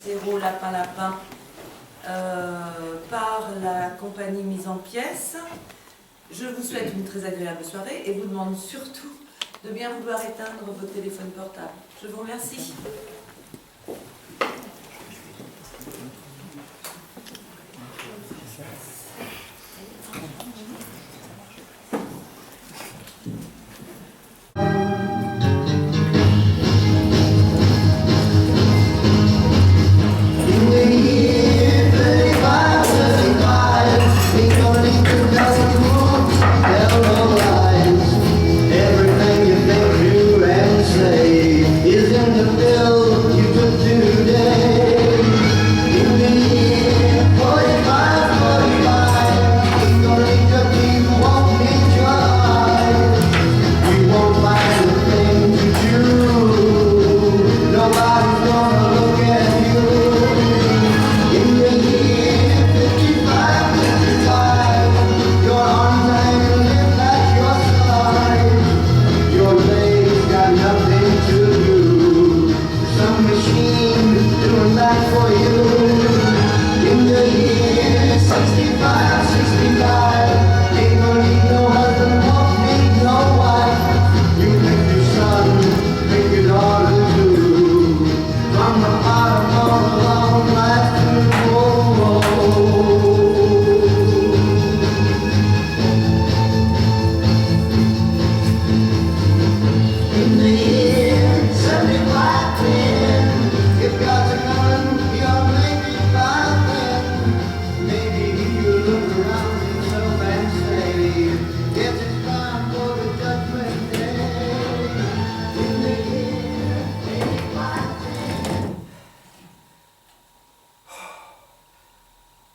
Zéro lapin lapin par la compagnie Mise en Pièces. Je vous souhaite une très agréable soirée et vous demande surtout de bien vouloir éteindre vos téléphones portables. Je vous remercie.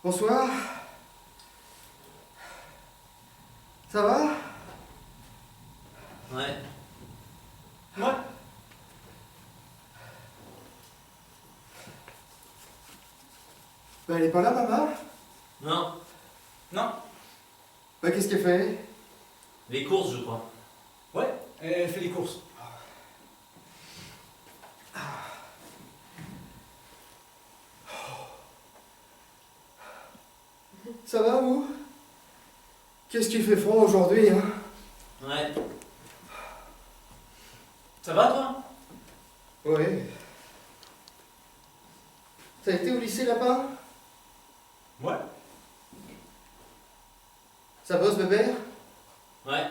Bonsoir. Ça va? Ouais. Ouais. Bah elle est pas là, maman? Non. Non. Bah qu'est-ce qu'elle fait? Les courses, je crois. Ouais, elle fait les courses. Ça va, vous? Qu'est-ce qu'il fait froid aujourd'hui, hein? Ouais. Ça va, toi? Oui. T'as été au lycée, là-bas? Ouais. Ça bosse, bébé? Ouais.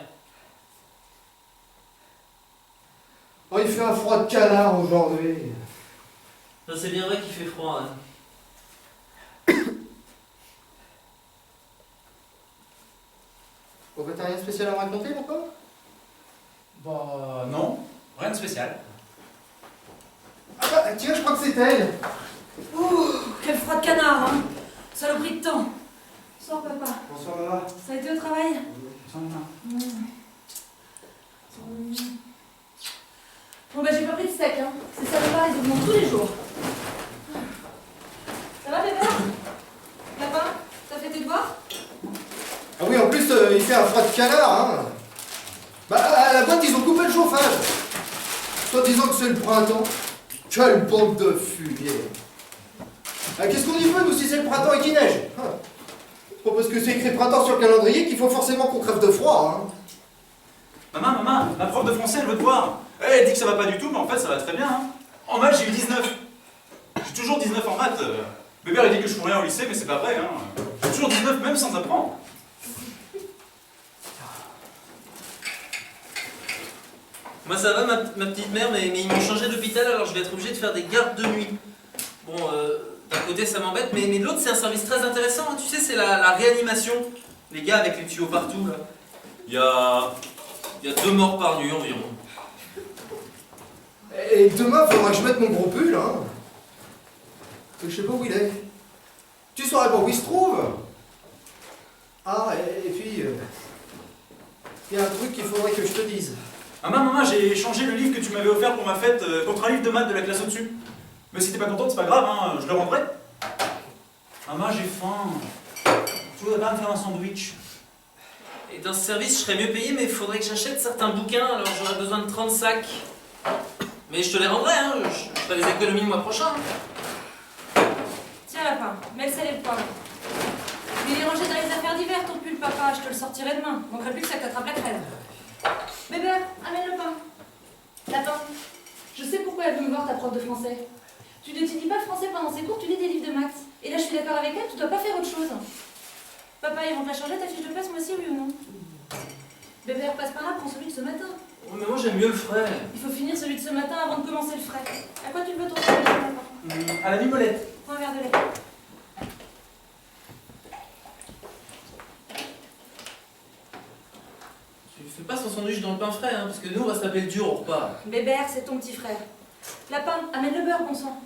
Oh, il fait un froid de canard aujourd'hui. Ça, c'est bien vrai qu'il fait froid, hein. Bon, bah t'as rien de spécial à me raconter, là-bas? Bah non, rien de spécial. Ah bah, tiens, je crois que c'est elle. Ouh, quel froid de canard, hein. Saloperie de temps. Bonsoir, papa. Bonsoir, maman. Ça a été au travail? Sans main. Bon, bah j'ai pas pris de steak, hein. Ces salopards, ils augmentent tous les jours. Ça va, bébé? Lapin, t'as fait tes devoirs? Ah oui, en plus, il fait un froid de canard, hein. Bah, à la boîte, ils ont coupé le chauffage. Soit disant que c'est le printemps. Quelle bande de fumier. Ah, qu'est-ce qu'on y peut, nous, si c'est le printemps et qu'il neige? C'est pas parce que c'est écrit printemps sur le calendrier qu'il faut forcément qu'on crève de froid, hein. Maman, ma prof de français, elle veut te voir. Elle dit que ça va pas du tout, mais en fait, ça va très bien. Hein. En maths, j'ai eu 19. J'ai toujours 19 en maths. Bébert, il dit que je fous rien au lycée, mais c'est pas vrai. Hein. J'ai toujours 19, même sans apprendre. Moi, ça va, ma petite mère, mais ils m'ont changé d'hôpital, alors je vais être obligé de faire des gardes de nuit. Bon, d'un côté, ça m'embête, mais de l'autre, c'est un service très intéressant. Hein. Tu sais, c'est la réanimation. Les gars avec les tuyaux partout, là. Il y a 2 morts par nuit environ. Et demain, faudra que je mette mon gros pull, hein. Parce que je sais pas où il est. Tu saurais pas où il se trouve? Ah, et puis... il y a un truc qu'il faudrait que je te dise. Maman, j'ai changé le livre que tu m'avais offert pour ma fête contre un livre de maths de la classe au-dessus. Mais si t'es pas contente, c'est pas grave, hein, je le rendrai. Maman, j'ai faim. Tu voudrais pas me faire un sandwich? Et dans ce service, je serais mieux payé, mais il faudrait que j'achète certains bouquins, alors j'aurais besoin de 30 sacs. Mais je te les rendrai, hein, je ferai des économies le mois prochain. Hein. lapin. Mets le sel et le poivre. Mais il est rangé dans les affaires d'hiver, ton pull, papa. Je te le sortirai demain. Manquerait plus que ça t'attrape la crève. Bébé, amène le pain. Lapin, je sais pourquoi elle veut me voir, ta prof de français. Tu n'étudies pas le français pendant ses cours, tu lis des livres de Max. Et là, je suis d'accord avec elle, tu dois pas faire autre chose. Papa, ils vont te la changer, ta fiche de place, moi aussi, oui ou non? Bébé, repasse par là, prends celui de ce matin. Oh, mais moi j'aime mieux le frais. Il faut finir celui de ce matin avant de commencer le frais. À quoi tu le veux, ton sandwich, papa? À la mimolette. Prends un verre de lait. Tu fais pas son sandwich dans le pain frais, hein, parce que nous on va se taper le dur au repas. Bébert, c'est ton petit frère. Lapin, amène le beurre, bon sang.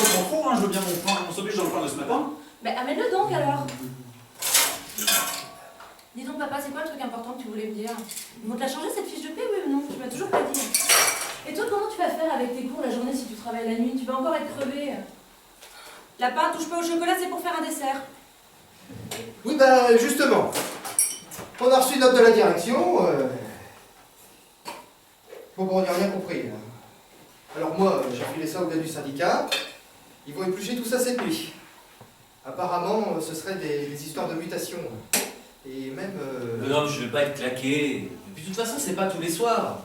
On s'en fout, hein, je veux bien mon sandwich dans le pain de ce matin. Ben, amène-le donc alors. Dis donc, papa, c'est quoi le truc important que tu voulais me dire? Ils vont te la changer cette fiche de paix, oui ou non? Tu m'as toujours pas dit. Et toi, comment tu vas faire avec tes cours la journée si tu travailles la nuit? Tu vas encore être crevé. Lapin, touche pas au chocolat, c'est pour faire un dessert. Oui, bah justement. On a reçu une note de la direction. Bon, on n'y a rien compris. Hein. Alors moi, j'ai filé ça au gars du syndicat. Ils vont éplucher tout ça cette nuit. Apparemment, ce serait des histoires de mutation. Et même... Non, mais je vais pas être claqué. Et puis de toute façon, c'est pas tous les soirs.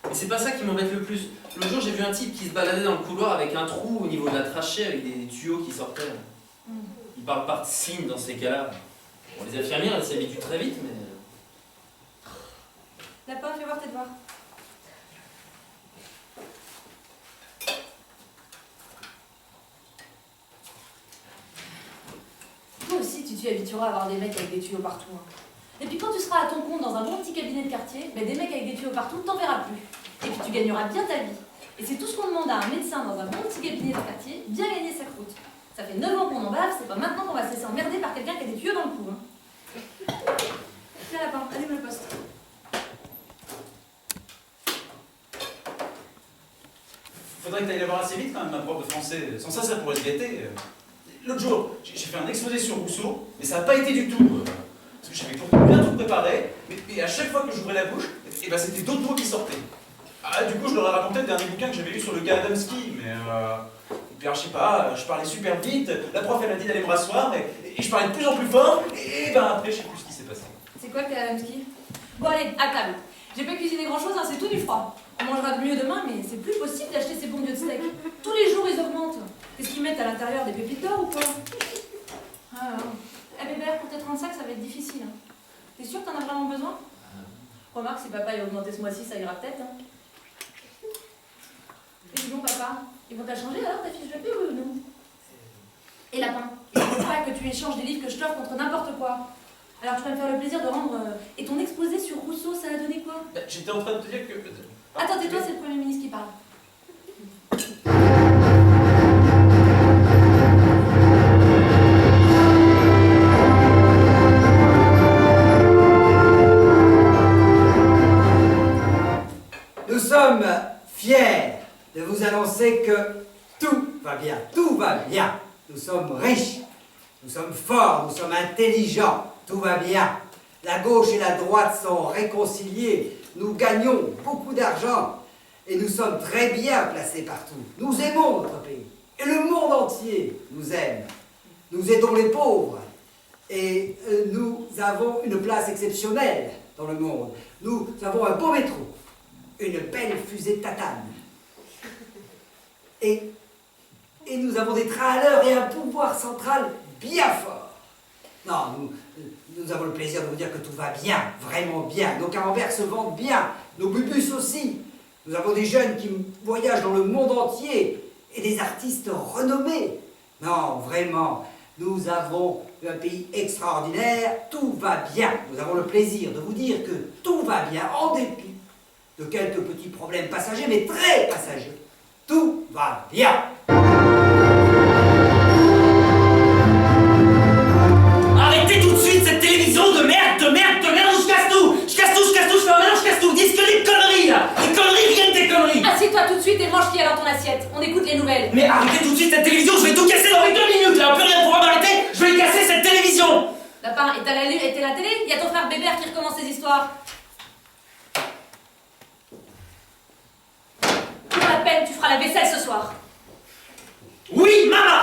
Mais c'est pas ça qui m'embête le plus. L'autre jour, j'ai vu un type qui se baladait dans le couloir avec un trou au niveau de la trachée avec des tuyaux qui sortaient. Il parle pas de signe dans ces cas-là. Bon, les infirmières, elles s'habituent très vite, mais... Lapin, fais voir tes devoirs. Toi aussi, tu t'y habitueras à avoir des mecs avec des tuyaux partout. Hein. Et puis quand tu seras à ton compte dans un bon petit cabinet de quartier, ben des mecs avec des tuyaux partout, t'en verras plus. Et puis tu gagneras bien ta vie. Et c'est tout ce qu'on demande à un médecin dans un bon petit cabinet de quartier, bien gagner sa croûte. Ça fait 9 ans qu'on en bave, c'est pas maintenant qu'on va se laisser emmerder par quelqu'un qui a des tuyaux dans le cou. Hein. Tiens, Lapin, allume le poste. Faudrait que tu ailles la voir assez vite quand même, ma prof de français. Sans ça, ça pourrait te gâter. L'autre jour, j'ai fait un exposé sur Rousseau, mais ça n'a pas été du tout. Parce que j'avais pourtant bien tout préparé, mais à chaque fois que j'ouvrais la bouche, et ben c'était d'autres mots qui sortaient. Ah, du coup, je leur ai raconté le dernier bouquin que j'avais lu sur le cas Adamski, mais et puis, alors, je sais pas, je parlais super vite, la prof elle m'a dit d'aller me rasseoir, et je parlais de plus en plus fort, et ben après, je sais plus ce qui s'est passé. C'est quoi que t'as à ski? Bon allez, à table. J'ai pas cuisiné grand chose, hein, c'est tout du froid. On mangera de mieux demain, mais c'est plus possible d'acheter ces bons vieux de steak. Tous les jours ils augmentent. Qu'est-ce qu'ils mettent à l'intérieur, des pépites d'or ou quoi? Ah, eh Bébert, pour tes 35, ça va être difficile. Hein. T'es sûr que t'en as vraiment besoin? Remarque, si papa a augmenté ce mois-ci, ça ira peut-être. Hein. Et dis donc, papa, ils vont te la changer alors ta fiche de paie, oui ou non? Et Lapin, il ne faut pas que tu échanges des livres que je t'offre contre n'importe quoi. Alors tu vas me faire le plaisir de rendre... Et ton exposé sur Rousseau, ça a donné quoi? Bah, j'étais en train de te dire que... Attends, tais-toi, c'est le Premier ministre qui parle. Nous sommes fiers de vous annoncer que tout va bien, tout va bien. Nous sommes riches, nous sommes forts, nous sommes intelligents, tout va bien. La gauche et la droite sont réconciliées, nous gagnons beaucoup d'argent et nous sommes très bien placés partout. Nous aimons notre pays et le monde entier nous aime. Nous aidons les pauvres et nous avons une place exceptionnelle dans le monde. Nous avons un beau métro, une belle fusée Tatane. Et nous avons des trains à l'heure et un pouvoir central bien fort. Non, nous avons le plaisir de vous dire que tout va bien, vraiment bien. Nos camemberts se vendent bien, nos bubus aussi. Nous avons des jeunes qui voyagent dans le monde entier et des artistes renommés. Non, vraiment, nous avons un pays extraordinaire, tout va bien. Nous avons le plaisir de vous dire que tout va bien, en dépit de quelques petits problèmes passagers, mais très passagers. Tout va bien. Arrêtez tout de suite cette télévision de merde, de merde, de merde, je casse tout, je casse tout, je casse tout, je fais un mélange, je casse tout, dis que des conneries là, des conneries, rien que des conneries. Assieds-toi tout de suite et mange ce qu'il y a dans ton assiette. On écoute les nouvelles. Mais arrêtez tout de suite cette télévision, je vais tout casser dans les 2 minutes là, plus rien pour m'arrêter, je vais casser cette télévision. Lapin, et t'as la télé? Il y a ton frère Bébert qui recommence ses histoires. Pour la peine, tu feras la vaisselle ce soir. Oui, maman.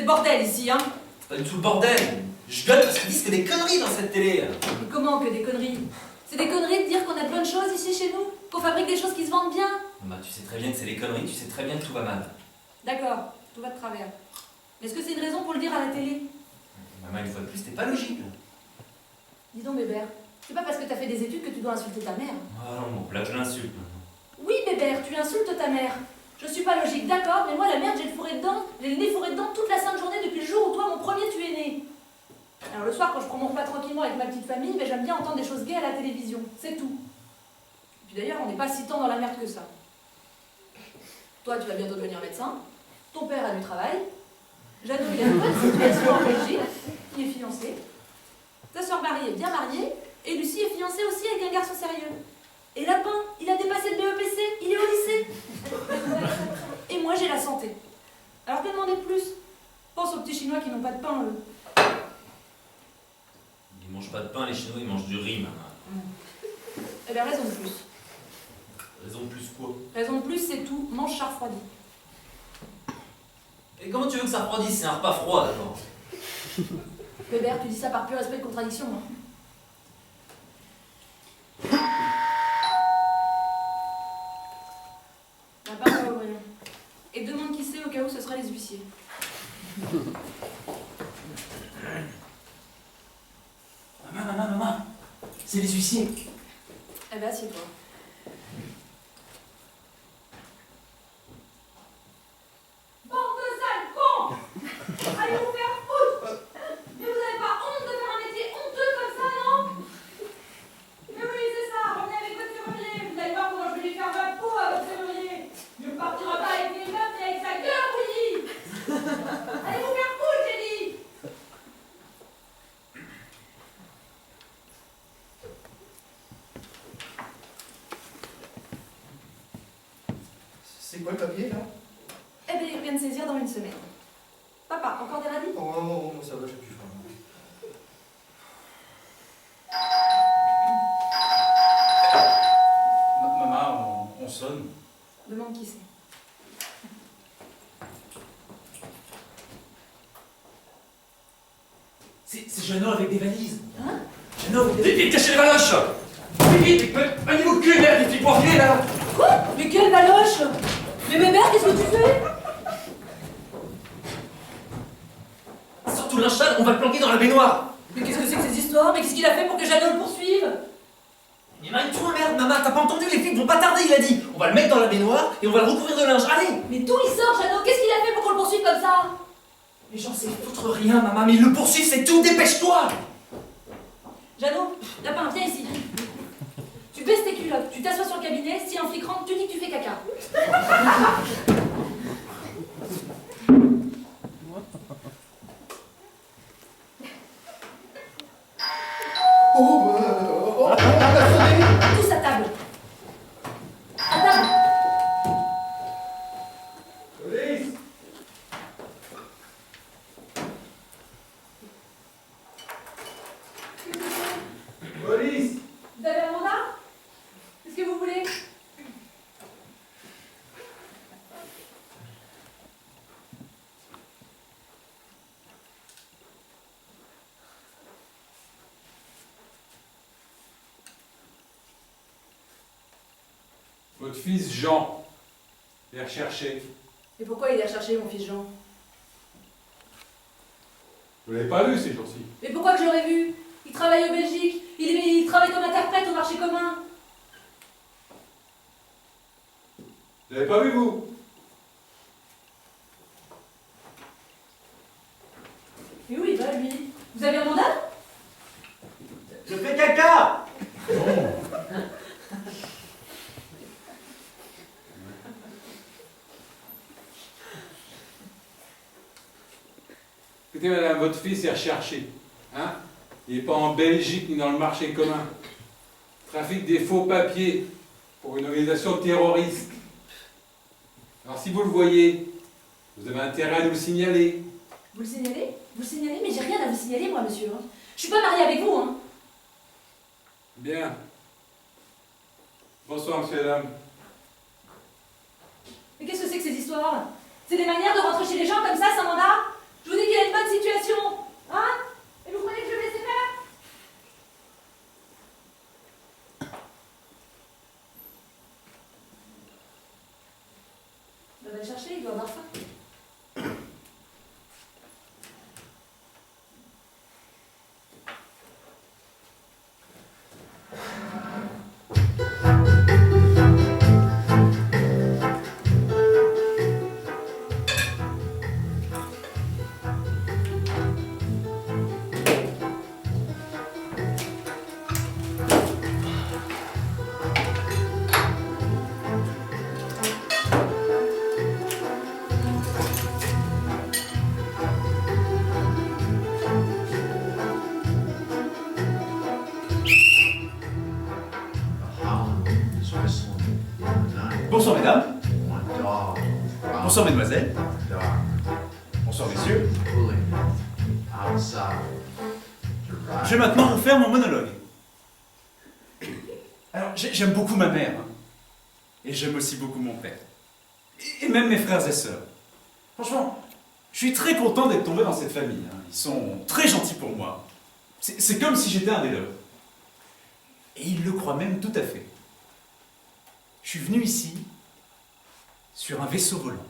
bordel ici, hein. C'est pas du tout le bordel. Je gueule parce qu'ils disent que des conneries dans cette télé. Mais comment que des conneries? C'est des conneries de dire qu'on a de bonnes choses ici chez nous? Qu'on fabrique des choses qui se vendent bien? Bah, tu sais très bien que c'est des conneries, tu sais très bien que tout va mal. D'accord, tout va de travers. Mais est-ce que c'est une raison pour le dire à la télé? Maman, une fois de plus, t'es pas logique. Dis donc, Bébert, c'est pas parce que t'as fait des études que tu dois insulter ta mère. Ah non, bon, là je l'insulte. Oui, Bébert, tu insultes ta mère. Je suis pas logique, d'accord, mais moi la merde, j'ai le nez fourré dedans toute la sainte journée depuis le jour où toi, mon premier, tu es né. Alors le soir, quand je prends mon repas tranquillement avec ma petite famille, ben, j'aime bien entendre des choses gaies à la télévision, c'est tout. Et puis d'ailleurs, on n'est pas si tant dans la merde que ça. Toi, tu vas bientôt devenir médecin, ton père a du travail, Jeannot, il a une bonne situation en Belgique, il est fiancé, ta soeur Marie est bien mariée, et Lucie est fiancée aussi avec un garçon sérieux. Et Lapin, il a dépassé le BEPC, il est au lycée. Et moi, j'ai la santé. Alors que demander de plus? Pense aux petits Chinois qui n'ont pas de pain, eux. Ils mangent pas de pain, les Chinois, ils mangent du riz, maman. Eh bien, raison de plus. Raison de plus quoi? Raison de plus, c'est tout. Mange char refroidi. Et comment tu veux que ça refroidisse? C'est un repas froid, d'abord. Bébert, tu dis ça par pur esprit de contradiction. Hein. La barre va ouvrir. Et demande qui c'est au cas où ce sera les huissiers. Maman, c'est les huissiers. Eh ben, assieds-toi. Bande de sales cons! Allez vous faire foutre! Mais vous avez pas honte de faire un métier honteux comme ça, non? Mais oui, c'est ça, revenez avec votre serrurier. Vous allez voir comment je vais lui faire ma peau à votre serrurier. Il ne partira pas avec les meufs, mais avec sa gueule bouillie. Allez vous faire foutre, j'ai dit! C'est quoi le papier, là? Eh bien, il vient de saisir dans une semaine. Papa, encore des radis? Oh, non, ça va, j'ai plus faim. Maman, on sonne. Demande qui c'est. C'est Jeannot avec des valises. Hein? Jeannot avec des... Vite, cachez les valoches. Vite, maniez-vous le cul, merde, les petits poiriers, là. Quoi? Mais quelle baloche! Mais Bébert, qu'est-ce que tu fais? Sors tout le linge sale, on va le planquer dans la baignoire. Mais qu'est-ce que c'est que ces histoires? Mais qu'est-ce qu'il a fait pour que Jeannot le poursuive? Mais marie-toi, merde, maman, t'as pas entendu? Les flics vont pas tarder, il a dit. On va le mettre dans la baignoire et on va le recouvrir de linge. Allez. Mais d'où il sort, Jeannot? Qu'est-ce qu'il a fait pour qu'on le poursuive comme ça? Mais j'en sais foutre rien, maman, mais ils le poursuivent, c'est tout, dépêche-toi. Jeannot, Lapin, viens ici. Tu baisses tes culottes, tu t'assois sur le cabinet, si un flic rentre, tu dis que tu fais caca. On a sonné. Tous à table. À table. Police! Police! Vous avez un mandat? Qu'est-ce que vous voulez? Votre fils Jean est recherché. Et pourquoi il est recherché, mon fils Jean? Vous l'avez pas vu ces jours-ci? Mais pourquoi que j'aurais vu? Il travaille en Belgique, il travaille comme interprète au marché commun. Vous l'avez pas vu vous? Mais oui, bah lui. Vous avez un mandat? Je fais caca! Écoutez madame, votre fils est recherché. Hein? Il n'est pas en Belgique ni dans le marché commun. Trafic des faux papiers pour une organisation terroriste. Alors si vous le voyez, vous avez intérêt à nous le signaler. Vous le signalez? Vous le signalez? Mais j'ai rien à vous signaler, moi, monsieur. Hein. Je suis pas mariée avec vous, hein. Bien. Bonsoir monsieur et madame. Mais qu'est-ce que c'est que ces histoires? C'est des manières de rentrer chez les gens comme ça, sans mandat? Je vous dis votre situation? Hein? Et vous croyez que je vais me laisser faire? Je vais le chercher, il doit avoir faim. Bonsoir mesdames, bonsoir mesdemoiselles, bonsoir messieurs. Je vais maintenant vous faire mon monologue. Alors j'aime beaucoup ma mère, hein, et j'aime aussi beaucoup mon père, et même mes frères et sœurs. Franchement, je suis très content d'être tombé dans cette famille, hein. Ils sont très gentils pour moi. C'est comme si j'étais un des leurs. Et ils le croient même tout à fait. Je suis venu ici sur un vaisseau volant.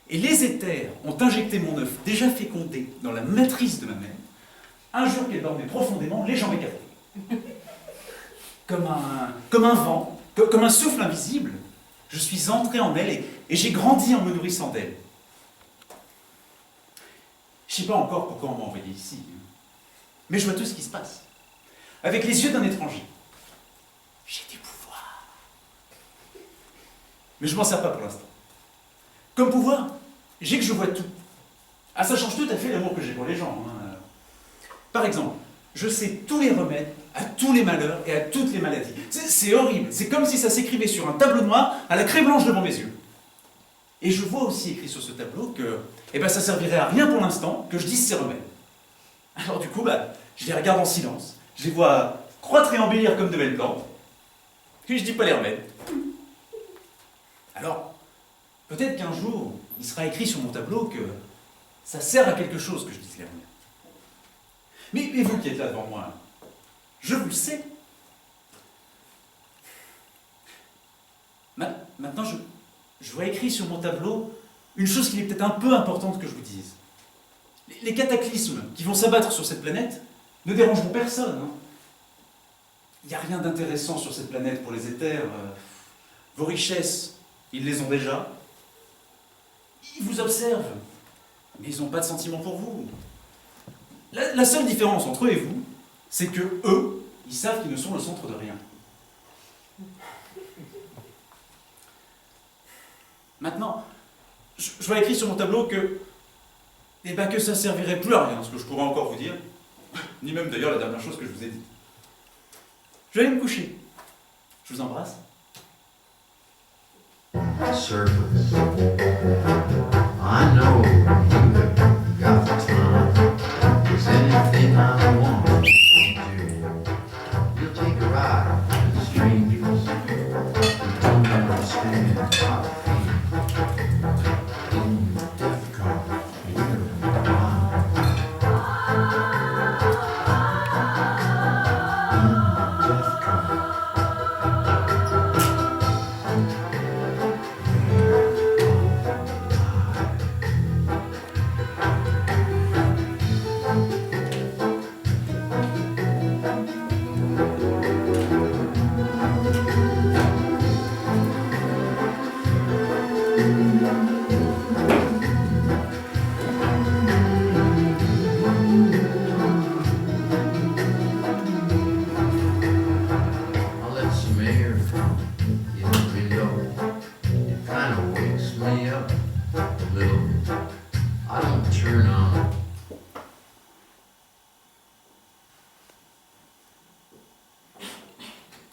Et les éthers ont injecté mon œuf déjà fécondé dans la matrice de ma mère, un jour qu'elle dormait profondément, les jambes écartées. Comme un vent, comme un souffle invisible, je suis entré en elle et j'ai grandi en me nourrissant d'elle. Je ne sais pas encore pourquoi on m'a envoyé ici, mais je vois tout ce qui se passe. Avec les yeux d'un étranger. J'ai du pouvoir. Mais je m'en sers pas pour l'instant. Comme pouvoir, j'ai que je vois tout. Ah, ça change tout à fait l'amour que j'ai pour les gens. Hein. Par exemple, je sais tous les remèdes à tous les malheurs et à toutes les maladies. C'est horrible. C'est comme si ça s'écrivait sur un tableau noir à la craie blanche devant mes yeux. Et je vois aussi écrit sur ce tableau que ça servirait à rien pour l'instant que je dise ces remèdes. Alors du coup, je les regarde en silence. Je les vois croître et embellir comme de belles plantes. Puis je dis pas les remèdes. Alors, peut-être qu'un jour, il sera écrit sur mon tableau que ça sert à quelque chose que je dise les remèdes. Mais vous qui êtes là devant moi, je vous le sais. Maintenant, je vois écrit sur mon tableau une chose qui est peut-être un peu importante que je vous dise. Les cataclysmes qui vont s'abattre sur cette planète ne dérangeront personne. Hein. Il n'y a rien d'intéressant sur cette planète pour les éthers. Vos richesses, ils les ont déjà. Ils vous observent, mais ils n'ont pas de sentiment pour vous. La seule différence entre eux et vous, c'est que eux, ils savent qu'ils ne sont le centre de rien. Maintenant, je vois écrit sur mon tableau que ça servirait plus à rien, ce que je pourrais encore vous dire, ni même d'ailleurs la dernière chose que je vous ai dit. Je vais aller me coucher. Je vous embrasse. Surface. I know you've got the time. There's anything I want to do. You'll take a ride with strangers who don't understand how to feel. In the death car, we're blind. In the death car. I'll let some air in the window. It kind of wakes me up a little. I don't turn on.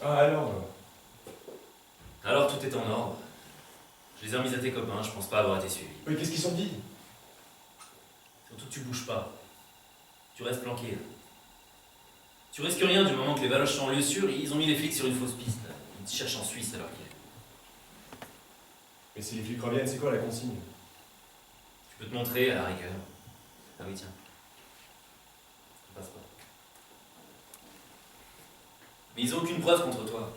Ah alors Alors tout est en ordre. Je les ai remis à tes copains, je pense pas avoir été suivi. Oui, qu'est-ce qu'ils sont dit? Surtout que tu bouges pas. Tu restes planqué là. Tu risques rien du moment que les valoches sont en lieu sûr, ils ont mis les flics sur une fausse piste. Là. Ils te cherchent en Suisse alors qu'il est. Mais si les flics reviennent, c'est quoi la consigne? Je peux te montrer à la rigueur. Ah oui, tiens. Ça passe pas. Mais ils ont aucune preuve contre toi.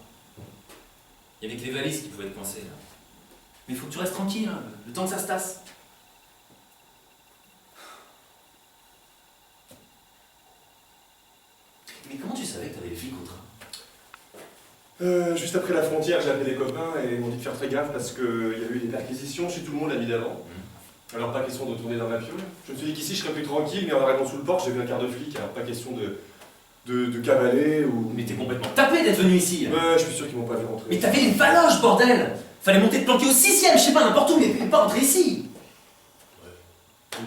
Il y avait que les valises qui pouvaient être coincées, là. Mais il faut que tu restes tranquille, hein, le temps que ça se tasse. Mais comment tu savais que t'avais le flic au train? Juste après la frontière, j'ai appelé des copains et ils m'ont dit de faire très gaffe parce qu'il y a eu des perquisitions chez tout le monde la nuit d'avant. Alors pas question de retourner dans la piole. Je me suis dit qu'ici je serais plus tranquille, mais en arrivant sous le porche, j'ai vu un quart de flic, alors pas question de cavaler ou... Mais t'es complètement tapé d'être venu ici. Ouais, je suis sûr qu'ils m'ont pas vu rentrer. Mais t'avais une valoche, bordel! Fallait monter te planquer au 6ème, je sais pas, n'importe où, mais pas rentrer ici.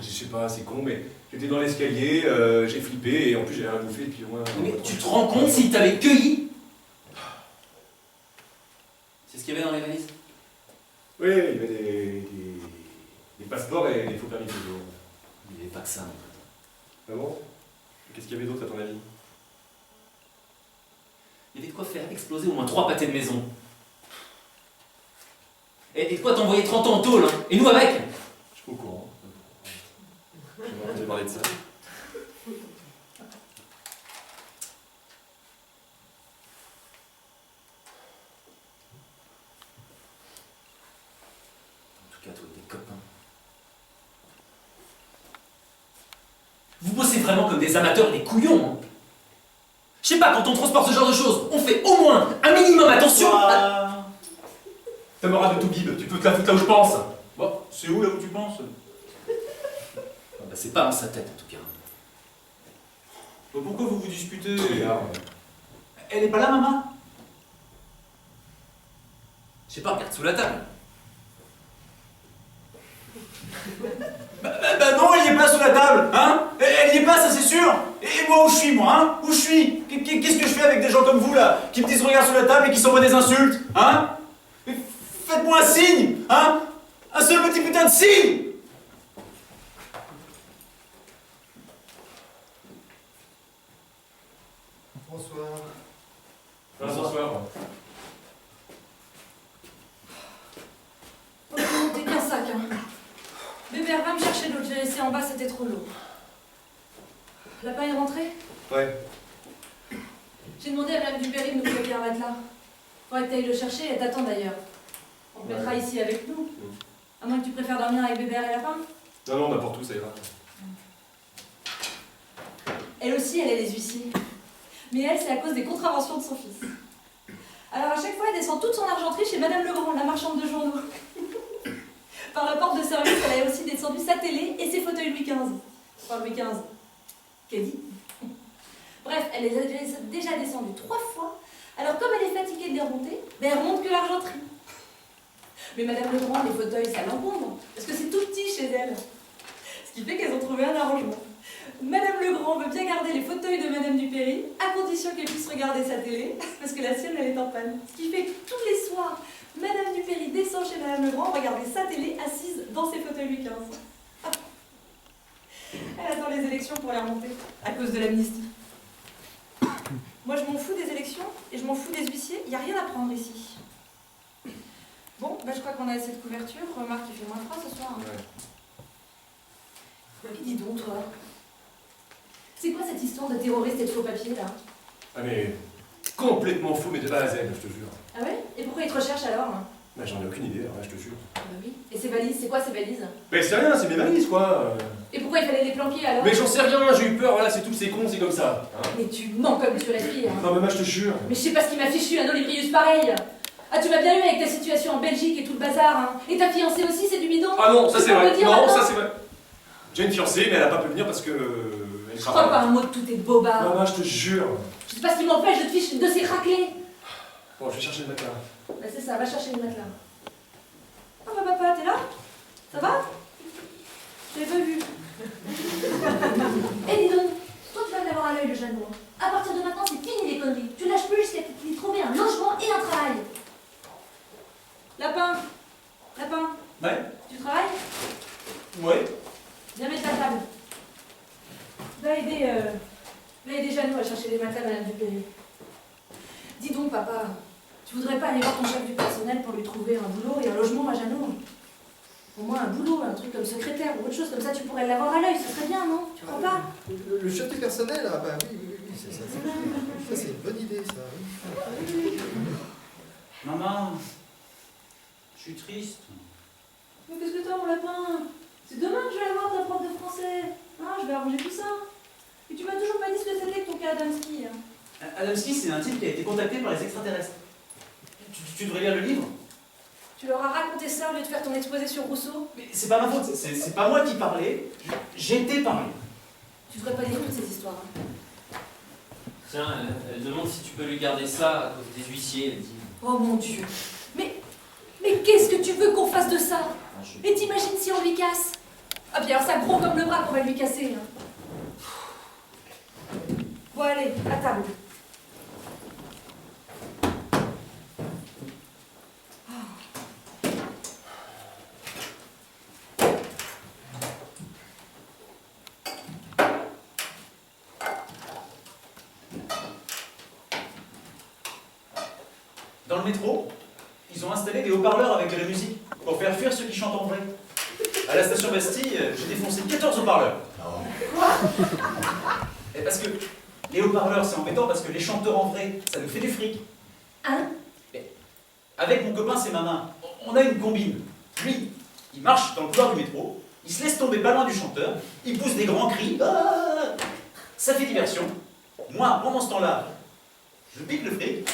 Je sais pas, c'est con, mais j'étais dans l'escalier, j'ai flippé et en plus j'ai rien bouffé depuis au moins... Mais tu te rends compte s'ils t'avaient cueilli? C'est ce qu'il y avait dans les valises? Oui, il y avait des passeports et des faux permis de séjour. Il n'y avait pas que ça, en fait. Ah bon? Qu'est-ce qu'il y avait d'autre à ton avis? Il y avait de quoi faire exploser au moins 3 pâtés de maison. Et de quoi t'envoyer 30 ans en tôle, hein. Et nous avec? Je suis pas au courant. J'ai parlé de ça. En tout cas, toi et tes copains. Vous bossez vraiment comme des amateurs et des couillons, hein. Je sais pas, quand on transporte ce genre de choses, on fait au moins un minimum attention à... Camarade de Toubib, tu peux te la foutre là où je pense. Bon, c'est où là où tu penses? Ah bah, c'est pas dans sa tête, en tout cas. Bah, pourquoi vous vous disputez? Regarde. Elle est pas là, maman? Je sais pas, regarde sous la table. Bah non, elle y est pas sous la table, hein? Elle y est pas, ça c'est sûr. Et moi, où je suis, moi, hein? Où je suis? Qu'est-ce que je fais avec des gens comme vous, là? Qui me disent regarde sous la table et qui s'envoient des insultes, hein? Mais faites-moi un signe, hein? Un seul petit putain de signe! Bonsoir. Bonsoir. T'es qu'un sac, hein. Bébé, va me chercher l'autre, j'ai laissé en bas, c'était trop lourd. Lapin est rentré? Ouais. J'ai demandé à Madame Dupéry de nous bloquer un matelas. Faudrait que t'ailles le chercher, elle t'attend d'ailleurs. On te mettra ici avec nous. À moins que tu préfères dormir avec Bébé et Lapin. Non, non, n'importe où, ça ira. Elle aussi, elle est les huissiers. Mais elle, c'est à cause des contraventions de son fils. Alors à chaque fois, elle descend toute son argenterie chez Madame Legrand, la marchande de journaux. Par la porte de service, elle a aussi descendu sa télé et ses fauteuils Louis XV. Enfin, Louis XV. Qu'elle dit? Bref, elle les a déjà descendus 3 fois. Alors comme elle est fatiguée de les remonter, ben elle remonte que l'argenterie. Mais Madame Legrand, les fauteuils, ça l'encombre. Parce que c'est tout petit chez elle. Ce qui fait qu'elles ont trouvé un arrangement. Madame Legrand veut bien garder les fauteuils de Madame Dupéry, à condition qu'elle puisse regarder sa télé, parce que la sienne, elle est en panne. Ce qui fait que tous les soirs, Madame Dupéry descend chez Madame Legrand, regarder sa télé assise dans ses fauteuils Louis XV. Elle attend les élections pour les remonter, à cause de l'amnistie. Moi, je m'en fous des élections, et je m'en fous des huissiers, il n'y a rien à prendre ici. Bon, ben, je crois qu'on a assez de couverture. Remarque, il fait moins froid ce soir. Hein. Ouais. Et dis donc, toi. C'est quoi cette histoire de terroriste et de faux papiers, là? Ah mais complètement fou, mais de A à Z, je te jure. Ah ouais? Et pourquoi ils te recherchent alors? Bah j'en ai aucune idée, alors là, je te jure. Ah bah oui. Et ces valises, c'est quoi ces valises? Mais c'est rien, c'est mes valises quoi. Et pourquoi il fallait les planquer alors? Mais j'en sais rien, j'ai eu peur, voilà, c'est tout, c'est con, c'est comme ça. Hein. Mais tu mens comme tu respires. Non mais moi je te jure. Mais je sais pas ce qui m'a fichu un olibrius pareil. Ah, tu m'as bien eu avec ta situation en Belgique et tout le bazar, hein. Et ta fiancée aussi, c'est du bidon. Ah non, ça Tu c'est peux me vrai. le dire Non, maintenant? ça c'est vrai. J'ai une fiancée, mais elle a pas pu venir parce que. Elle Je crois pas un mot de tous tes bobards. Maman, je te jure. Je sais pas ce qui m'empêche de te fiche de ces raclés. Bon, je vais chercher le matelas. Bah c'est ça, va chercher le matelas. Ah bah papa, t'es là? Ça va? Je l'ai pas vu. Eh dis donc, toi tu vas me l'avoir à l'œil le Jeannot. À partir de maintenant, c'est fini les conneries. Tu lâches plus jusqu'à ce qu'il ait trouvé un logement et un travail. Lapin. Lapin. Ouais? Tu travailles? Ouais? Viens mettre la table. Va aider Jeannot à chercher les matelas, Madame Dupéry. Dis donc, papa, tu voudrais pas aller voir ton chef du personnel pour lui trouver un boulot et un logement à Jeannot? Au moins un boulot, un truc comme secrétaire ou autre chose, comme ça tu pourrais l'avoir à l'œil, ce serait bien, non? Tu crois pas? Le chef du personnel, ah bah oui, c'est ça. Ça, c'est une bonne idée, ça. Oui. Maman, je suis triste. Mais qu'est-ce que t'as, mon lapin? C'est demain que je vais aller voir ta prof de français. Ah, je vais arranger tout ça. Et tu m'as toujours pas dit ce que c'était que ton cas Adamski. Hein. Adamski, c'est un type qui a été contacté par les extraterrestres. Tu devrais lire le livre. Tu leur as raconté ça au lieu de faire ton exposé sur Rousseau? Mais c'est pas ma faute, c'est pas moi qui parlais, j'ai été parlé. Tu devrais pas lire toutes ces histoires. Hein. Tiens, elle demande si tu peux lui garder ça à cause des huissiers, elle dit. Oh mon Dieu. Mais qu'est-ce que tu veux qu'on fasse de ça? Et t'imagines si on lui casse? Ah bien alors ça gros comme le bras qu'on va lui casser. Hein. Bon allez, à table. Dans le métro, ils ont installé des haut-parleurs avec de la musique pour faire fuir ceux qui chantent en vrai. À la station Bastille, j'ai défoncé 14 haut-parleurs. Quoi? Et parce que les haut-parleurs, c'est embêtant parce que les chanteurs en vrai, ça nous fait du fric. Hein? Avec mon copain, c'est ma main. On a une combine. Lui, il marche dans le couloir du métro, il se laisse tomber pas loin du chanteur, il pousse des grands cris. Ah, ça fait diversion. Moi, pendant ce temps-là, je pique le fric,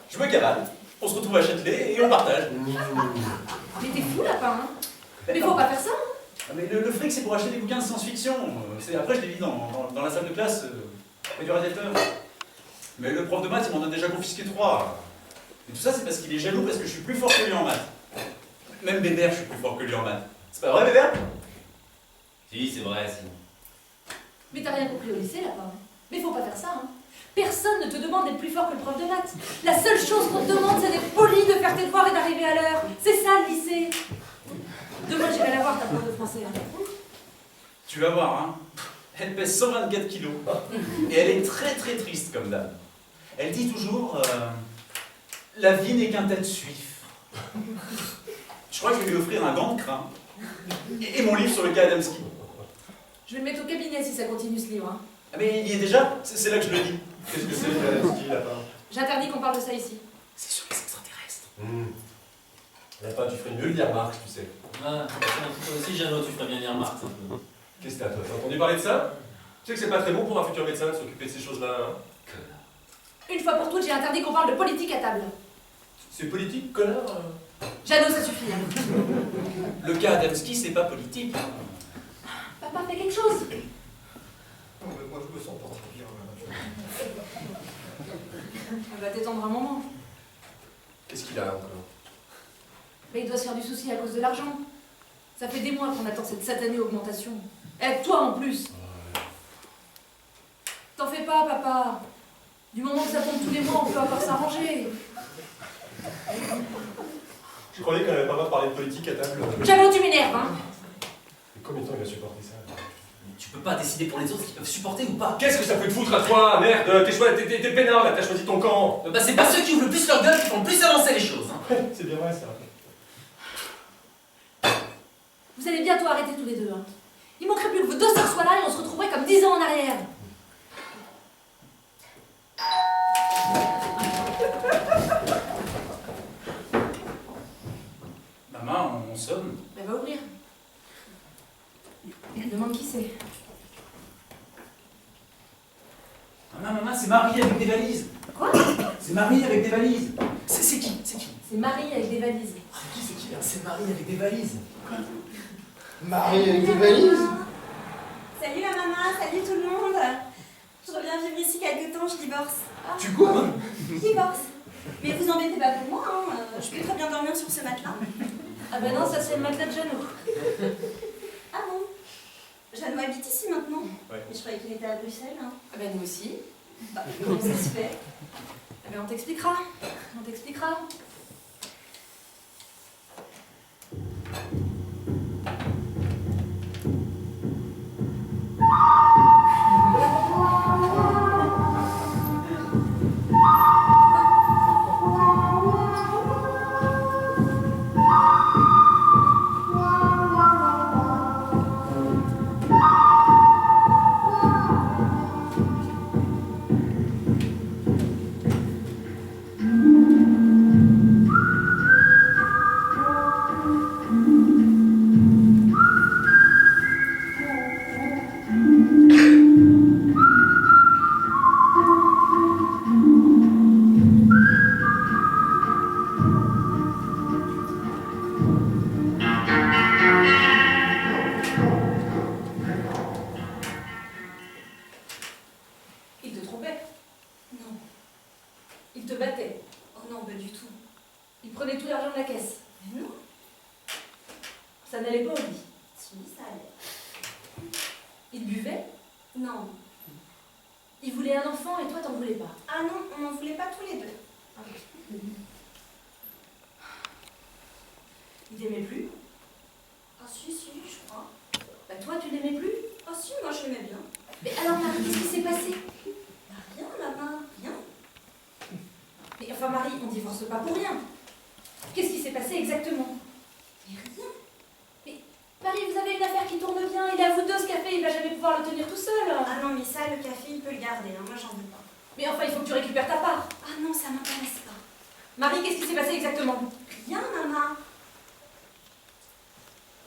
je me cavale, on se retrouve à Châtelet et on partage. Mais t'es fou, lapin, hein? Mais faut pas faire ça, hein? Ah, mais le fric, c'est pour acheter des bouquins de science-fiction. Après, je l'ai mis dans la salle de classe, près du radiateur. Mais le prof de maths, il m'en a déjà confisqué 3. Et tout ça, c'est parce qu'il est jaloux, parce que je suis plus fort que lui en maths. Même Bébert, je suis plus fort que lui en maths. C'est pas vrai, Bébert? Si, c'est vrai, si. Mais t'as rien compris au lycée, lapin. Mais faut pas faire ça, hein? Personne ne te demande d'être plus fort que le prof de maths. La seule chose qu'on te demande, c'est d'être poli, de faire tes devoirs et d'arriver à l'heure. C'est ça, le lycée. Demain, j'irai la voir, ta prof de français. Hein. Tu vas voir, hein. Elle pèse 124 kilos. Et elle est très très triste comme dame. Elle dit toujours la vie n'est qu'un tas de suif. Je crois que je vais lui offrir un gant de crin. Et mon livre sur le cas Adamski. Je vais le mettre au cabinet si ça continue ce livre. Hein. Ah mais il y est déjà, c'est là que je le dis. Qu'est-ce que c'est le cas Adamski, lapin? J'interdis qu'on parle de ça ici. C'est sur les extraterrestres. Lapin, tu ferais mieux de lire Marx, tu sais. Ah, toi aussi, Jeannot, tu ferais bien lire Marx un peu. Qu'est-ce que t'as, toi? T'as entendu parler de ça? Tu sais que c'est pas très bon pour un futur médecin de s'occuper de ces choses-là, hein? Une fois pour toutes, j'ai interdit qu'on parle de politique à table. C'est politique, connard? Jeannot, ça suffit. Hein. Le cas Adamski, c'est pas politique. Papa, fais quelque chose. Non, mais moi, je me sens pas très bien. Elle va t'étendre un moment. Qu'est-ce qu'il a encore? Mais il doit se faire du souci à cause de l'argent. Ça fait des mois qu'on attend cette satanée augmentation. Et avec toi en plus. T'en fais pas, papa. Du moment que ça tombe tous les mois, on peut encore s'arranger. Je croyais qu'on avait pas le droit de parler de politique à table. Jeannot, tu m'énerves, hein. Mais combien de temps il va supporter ça? Tu peux pas décider pour les autres ce qu'ils peuvent supporter ou pas. Qu'est-ce que ça peut te foutre à toi? Merde, t'es peinard là, t'as choisi ton camp. Bah c'est pas ceux qui ouvrent le plus leur gueule qui font le plus avancer les choses. Hein. C'est bien vrai ça. Vous allez bientôt arrêter tous les deux. Hein. Il manquerait plus que vos deux sœurs soient là et on se retrouverait comme 10 ans en arrière. Maman, on sonne. Ben va ouvrir. Demande qui c'est. Maman, c'est Marie avec des valises. Quoi? C'est Marie avec des valises. C'est qui? C'est qui? C'est Marie avec des valises. C'est qui? C'est Marie avec des valises. Marie avec des valises? Salut la maman, salut tout le monde. Je reviens vivre ici quelque temps, je divorce. Tu quoi? Je divorce. Mais vous embêtez pas pour moi, hein. Je peux très bien dormir sur ce matelas. Ah ben non, ça c'est le matelas de Jeannot. Ah bon? Jeannot habite ici maintenant. Ouais. Mais je croyais qu'il était à Bruxelles. Hein. Ah ben nous aussi. Bah, comment ça se fait? Ah ben on t'expliquera. On t'expliquera. Ça n'allait pas au lit. Si, ça allait. Il buvait. Non. Il voulait un enfant et toi t'en voulais pas. Ah non, on n'en voulait pas tous les deux. Il t'aimait plus. Ah si, je crois. Bah toi tu l'aimais plus. Ah si, moi je l'aimais bien. Mais alors Marie, qu'est-ce qui s'est passé? Bah rien, maman, rien. Mais enfin Marie, on divorce pas pour rien. Qu'est-ce qui s'est passé exactement? Mais rien. Marie, vous avez une affaire qui tourne bien, il est à vous deux ce café, il va jamais pouvoir le tenir tout seul. Ah non, mais ça, le café, il peut le garder, hein. Moi j'en veux pas. Mais enfin, il faut que tu récupères ta part. Ah non, ça m'intéresse pas. Marie, qu'est-ce qui s'est passé exactement? Rien, maman.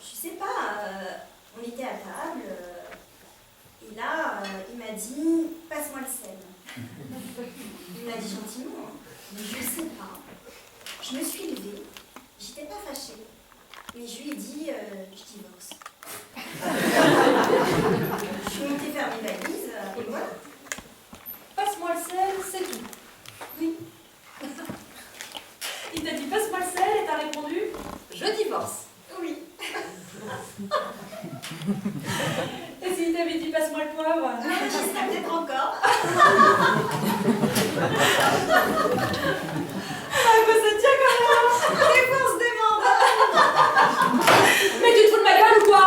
Je sais pas, on était à table, et là, il m'a dit, passe-moi le sel. Il m'a dit gentiment, hein. Mais je sais pas. Je me suis levée, j'étais pas fâchée. Mais je lui ai dit, je divorce. Je suis montée faire mes valises, et voilà. Passe-moi le sel, c'est tout. Oui. Il t'a dit passe-moi le sel et t'as répondu, je divorce. Oui. Et s'il t'avait dit passe-moi le poivre? J'y serais peut-être encore. Ah, bah ça tient quand même. Réponse demande. Mais tu te fous de ma gueule ou quoi?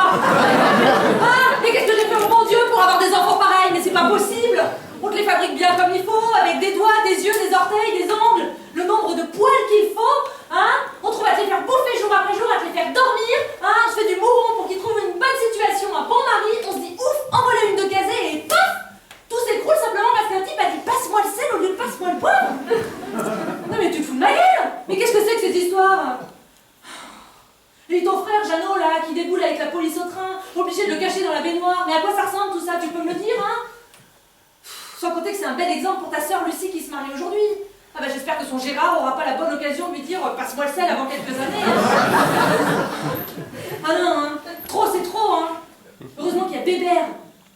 Ah, mais qu'est-ce que j'ai fait au bon Dieu pour avoir des enfants pareils? Mais c'est pas possible. On te les fabrique bien comme il faut, avec des doigts, des yeux, des orteils, des ongles, le nombre de poils qu'il faut, hein? On trouve à te les faire bouffer jour après jour, à te les faire dormir, hein? On se fait du mouron pour qu'ils trouvent une bonne situation, un bon mari, on se dit ouf, en voilà une de casée et paf! Tout s'écroule simplement parce qu'un type a dit passe-moi le sel au lieu de passe-moi le poivre. Non mais tu te fous de ma gueule. Mais qu'est-ce que c'est que cette histoire? Et ton frère Jeannot là, qui déboule avec la police au train, obligé de le cacher dans la baignoire, mais à quoi ça ressemble tout ça? Tu peux me le dire, hein? Sans compter que c'est un bel exemple pour ta sœur Lucie qui se marie aujourd'hui. Ah bah j'espère que son Gérard aura pas la bonne occasion de lui dire passe-moi le sel avant quelques années. Hein. Ah non, hein. Trop c'est trop, hein. Heureusement qu'il y a Bébert.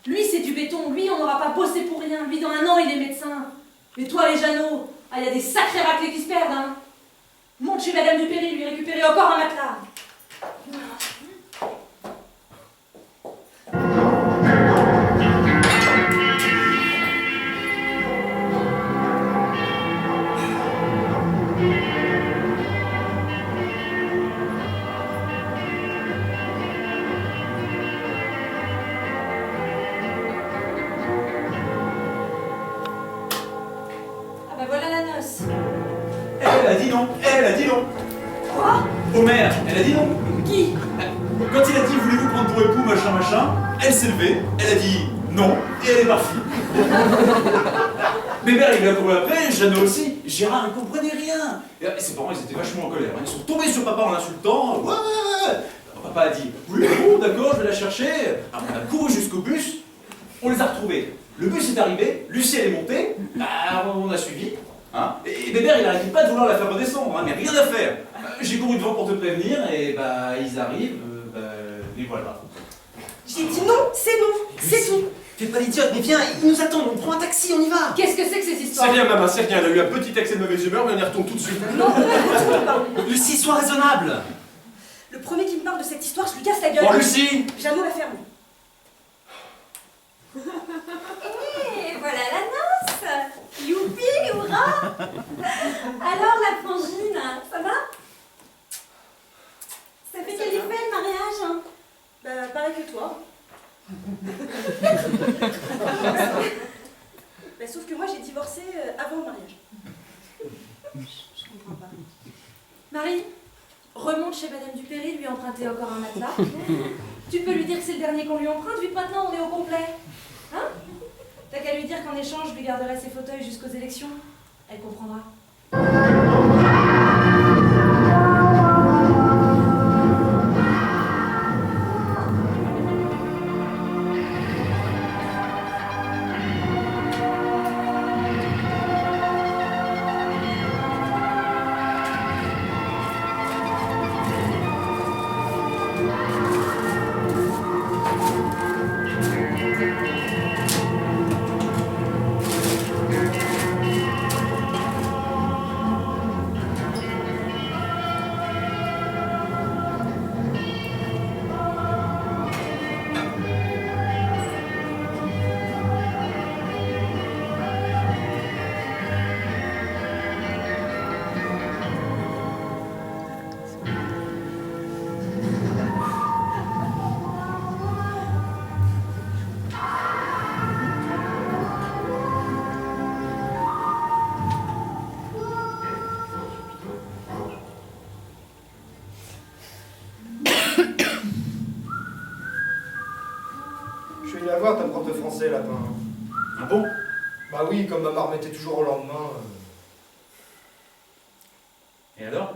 Lui c'est du béton, lui on n'aura pas bossé pour rien, lui dans un an il est médecin. Mais toi et Jeannot, ah il y a des sacrés raclés qui se perdent, hein. Monte chez Madame Dupéry, lui récupérer encore un matelas. Ah bah voilà la noce. Elle a dit non, elle a dit non. Quoi? Omer, elle a dit non. Qui? Quand il a dit voulez-vous prendre pour époux machin machin, elle s'est levée, elle a dit non, et elle est partie. Bébert il lui a couru après, Jeannot aussi. Gérard il comprenait rien. Et ses parents ils étaient vachement en colère. Ils sont tombés sur papa en l'insultant. Ouais. Papa a dit oui bon d'accord je vais la chercher. Alors on a couru jusqu'au bus, on les a retrouvés. Le bus est arrivé, Lucie elle est montée, bah, on a suivi. Hein, et Bébert il arrêtait pas de vouloir la faire redescendre, hein, mais rien à faire. J'ai couru devant pour te prévenir et bah ils arrivent, et voilà. J'ai dit non, c'est non, c'est tout. Fais pas l'idiote, mais viens, ils nous attendent, on prend un taxi, on y va. Qu'est-ce que c'est que ces histoires? C'est rien, maman, c'est rien. Elle a eu un petit accès de mauvaise humeur, mais on y retourne tout de suite. Non, pardon. Lucie, sois raisonnable. Le premier qui me parle de cette histoire, je lui casse la gueule. Oh, Lucie! Jeannot la ferme. Et voilà la noce. Youpi, hurrah. Alors la frangine, ça va? Ça fait quel effet le mariage, hein? Bah, pareil que toi. Bah, sauf que moi j'ai divorcé avant le mariage. Je comprends pas. Marie, remonte chez Madame Dupéry, lui emprunter encore un matelas. Tu peux lui dire que c'est le dernier qu'on lui emprunte, vu que maintenant on est au complet. Hein? T'as qu'à lui dire qu'en échange, je lui garderai ses fauteuils jusqu'aux élections. Elle comprendra. vas voir ta prof de français, lapin. Ah bon? Bah oui, comme ma mère mettait toujours au lendemain. Et alors?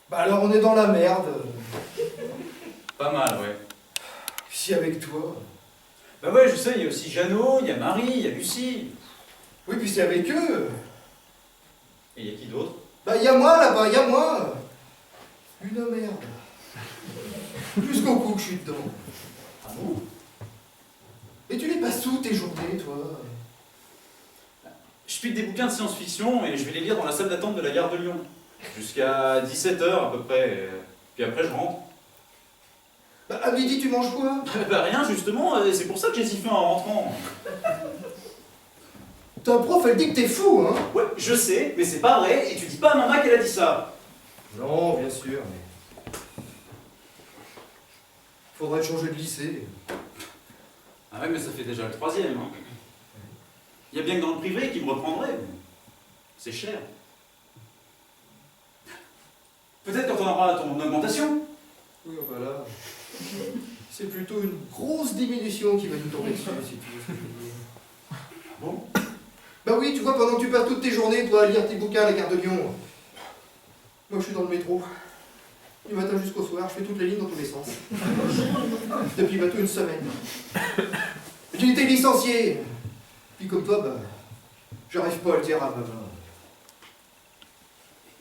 Bah alors on est dans la merde. Pas mal, ouais. Si avec toi. Bah ouais, je sais, il y a aussi Jeannot, il y a Marie, il y a Lucie. Oui, puis c'est avec eux. Et il y a qui d'autre? Bah y a moi là-bas, y a moi. Une merde. Jusqu'au coup que je suis dedans. Ah bon? Et tu les passes où tes journées, toi? Je pique des bouquins de science-fiction et je vais les lire dans la salle d'attente de la gare de Lyon. Jusqu'à 17h à peu près. Puis après, je rentre. Bah à midi, tu manges quoi? Bah rien, justement, c'est pour ça que j'ai si faim en rentrant. Ta prof, elle dit que t'es fou, hein? Ouais, je sais, mais c'est pas vrai, et tu dis pas à maman qu'elle a dit ça. Non, bien sûr, mais... Faudrait changer de lycée. Ah ouais, mais ça fait déjà le 3e. Hein. Il y a bien que dans le privé qui me reprendrait. Mais c'est cher. Peut-être quand on aura ton augmentation. Oui, voilà. C'est plutôt une grosse diminution qui va nous tomber dessus, si tu veux ce que je veux dire. Bon. Bah oui, tu vois, pendant que tu passes toutes tes journées, toi, à lire tes bouquins à la gare de Lyon, moi je suis dans le métro. Du matin jusqu'au soir, je fais toutes les lignes dans tous les sens. Depuis bientôt une semaine. J'ai été licencié. Puis comme toi, bah, j'arrive pas à le dire à maman.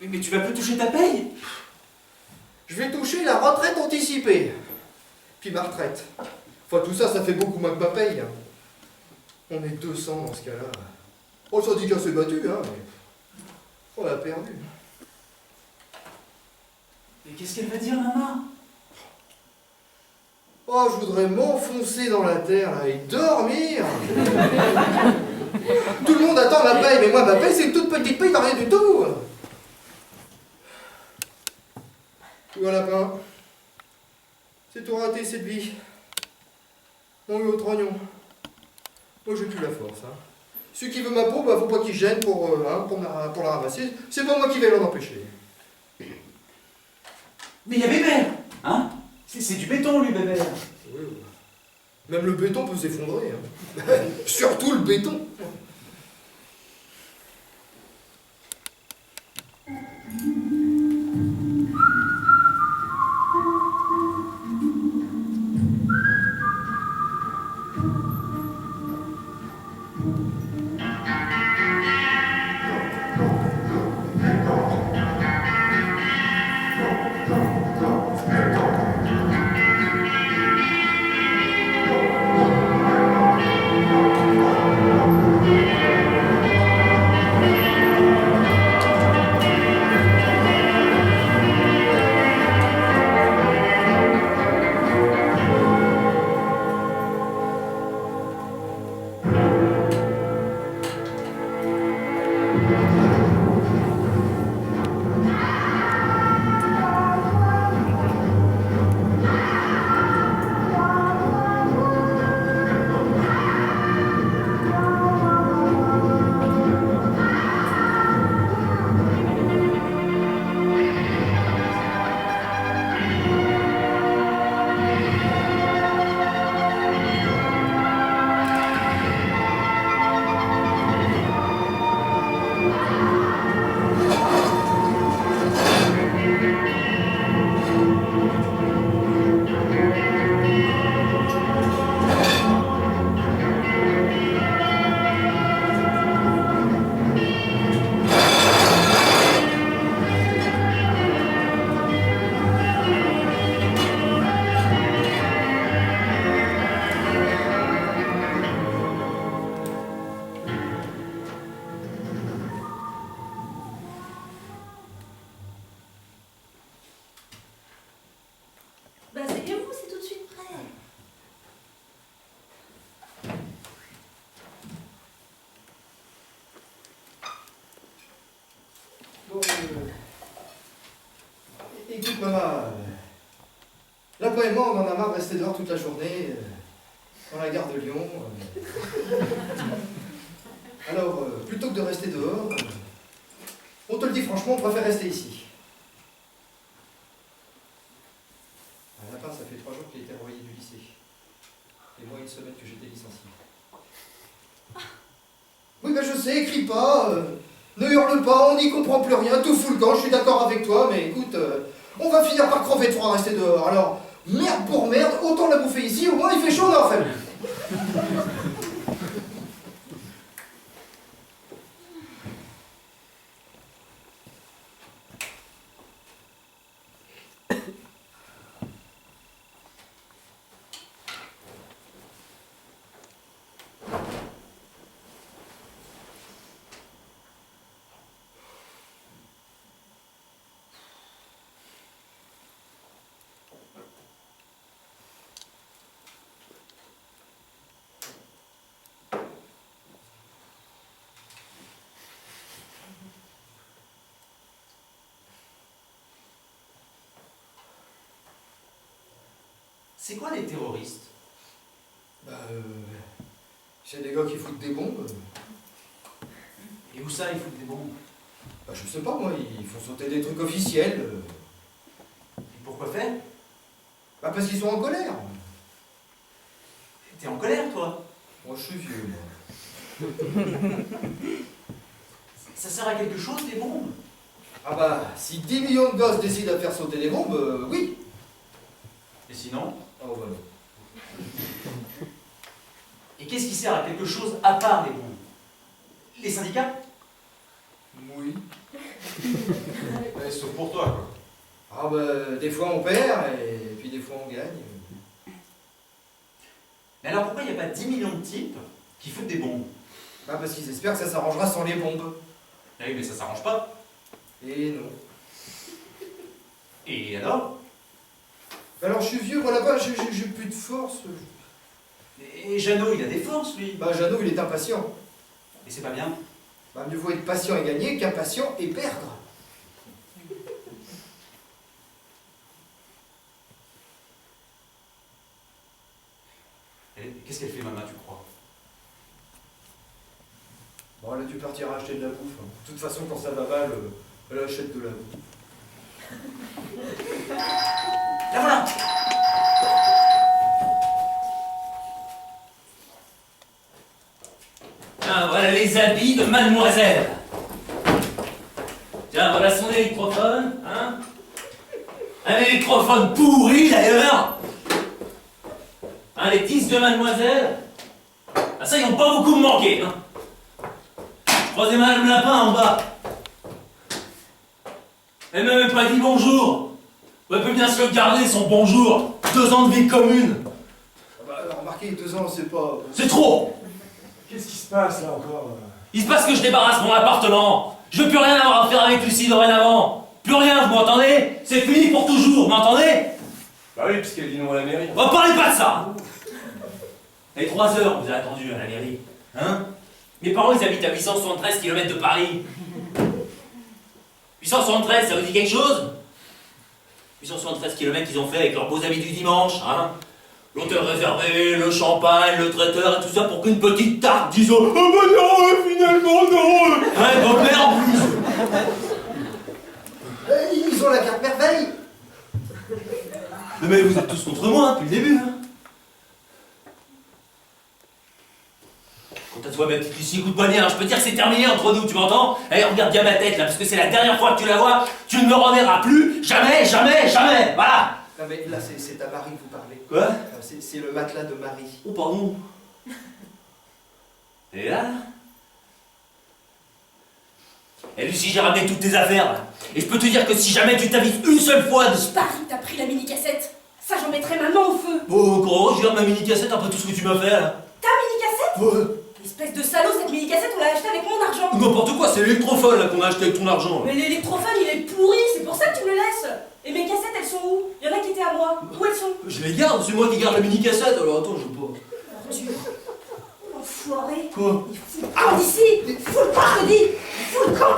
Mais tu vas plus toucher ta paye? Je vais toucher la retraite anticipée. Puis ma retraite. Enfin, tout ça, ça fait beaucoup moins que ma paye. On est 200 dans ce cas-là. Oh, le syndicat s'est battu, hein, mais on a perdu. Mais qu'est-ce qu'elle va dire, maman? Oh, je voudrais m'enfoncer dans la terre, là, et dormir. Tout le monde attend ma paye, mais moi, ma paye, c'est une toute petite paye, pas rien du tout. Tu vois, lapin, c'est tout raté cette vie. Mon autre oignon. Moi, j'ai plus la force. Hein. Celui qui veut ma peau, bah, faut pas qu'il gêne pour la ramasser. C'est pas moi qui vais l'en empêcher. Mais il y a Bébert, hein? C'est du béton, lui, Bébert. Oui, oui. Même le béton peut s'effondrer. Hein. Surtout le béton. Bah asseyez-vous, c'est tout de suite prêt. Bon, écoute, maman, lapin et moi, on en a marre de rester dehors toute la journée, dans la gare de Lyon. Alors, plutôt que de rester dehors, on te le dit franchement, on préfère rester ici. Lapin, ça fait 3 jours qu'il a été renvoyé du lycée. fait moins une semaine que j'étais licencié. Oui, ben je sais, crie pas, ne hurle pas, on n'y comprend plus rien, tout fout le camp, je suis d'accord avec toi, mais écoute, on va finir par crever de froid, rester dehors. Alors, merde pour merde, autant la bouffer ici, au moins il fait chaud dans la famille. C'est quoi des terroristes? Bah, c'est des gars qui foutent des bombes. Et où ça, ils foutent des bombes? Bah, je sais pas, moi, ils font sauter des trucs officiels. Et pourquoi faire? Bah, parce qu'ils sont en colère. T'es en colère, toi? Moi, je suis vieux, moi. Ça sert à quelque chose, des bombes? Ah bah, si 10 millions de gosses décident de faire sauter des bombes, oui. Et sinon? Oh, bah non. Et qu'est-ce qui sert à quelque chose à part les bombes? Les syndicats? Oui. Ouais, sauf pour toi, quoi. Ah bah, des fois on perd, et puis des fois on gagne. Mais alors pourquoi il n'y a pas 10 millions de types qui foutent des bombes? Bah, parce qu'ils espèrent que ça s'arrangera sans les bombes. Ah oui, mais ça s'arrange pas. Et non. Et alors? Alors je suis vieux, moi là-bas, j'ai plus de force. Et Jeannot, il a des forces, lui. Bah, Jeannot, il est impatient. Et c'est pas bien. Bah, mieux vaut être patient et gagner qu'impatient et perdre. Qu'est-ce qu'elle fait, maman, tu crois? Bon, elle a dû partir acheter de la bouffe. Hein. De toute façon, quand ça va mal, elle achète de la bouffe. La voilà! Ah, voilà les habits de mademoiselle. Tiens, voilà son électrophone, hein? Un électrophone pourri, d'ailleurs. Hein, les 10 de mademoiselle. Ah, ça, ils n'ont pas beaucoup me manqué, hein? Je croisais Madame Lapin en bas. Elle m'a même pas dit bonjour. Elle peut bien se le garder, son bonjour. 2 ans de vie commune. Ah bah, remarquez, 2 ans, c'est pas... C'est trop. Qu'est-ce qui se passe, là, encore Il se passe que je débarrasse mon appartement. Je veux plus rien avoir à faire avec Lucie dorénavant. Plus rien, vous m'entendez? C'est fini pour toujours, vous m'entendez? Bah oui, puisqu'elle dit non à la mairie. On parlez pas de ça. Et 3 heures, on vous a attendu à la mairie. Hein? Mes parents, ils habitent à 873 km de Paris. 873, ça vous dit quelque chose? 873 km qu'ils ont fait avec leurs beaux habits du dimanche, hein? L'hôtel réservé, le champagne, le traiteur et tout ça pour qu'une petite tarte dise oh bah non, finalement non. Ouais, votre mère en plus. Ils ont la carte merveille. Mais vous êtes tous contre moi hein, depuis le début. Hein. Quant à toi, ma petite Lucie, écoute bien, je peux te dire que c'est terminé entre nous, tu m'entends? Allez, regarde bien ma tête là, parce que c'est la dernière fois que tu la vois, tu ne me reverras plus, jamais, jamais, jamais, voilà. Non mais là, c'est à Marie que vous parlez. Quoi? C'est le matelas de Marie. Oh, pardon. Et là? Et Lucie, j'ai ramené toutes tes affaires là. Et je peux te dire que si jamais tu t'avises une seule fois de... Je parie que t'as pris la mini-cassette. Ça, j'en mettrai ma main au feu. Oh, gros, je garde ma mini-cassette après tout ce que tu m'as fait là. Ta mini-cassette? Ouais. Espèce de salaud, cette mini-cassette, on l'a achetée avec mon argent. N'importe quoi, c'est l'électrophone là qu'on a acheté avec ton argent. Là. Mais l'électrophone, il est pourri, c'est pour ça que tu me le laisses. Et mes cassettes, elles sont où? Il y en a qui étaient à moi. Où elles sont? Je les garde, c'est moi qui garde la mini-cassette, alors attends, je veux pas. Ordure. Enfoiré. Quoi? Il fout le camp d'ici. Fous le camp, je te dis. Fous le camp.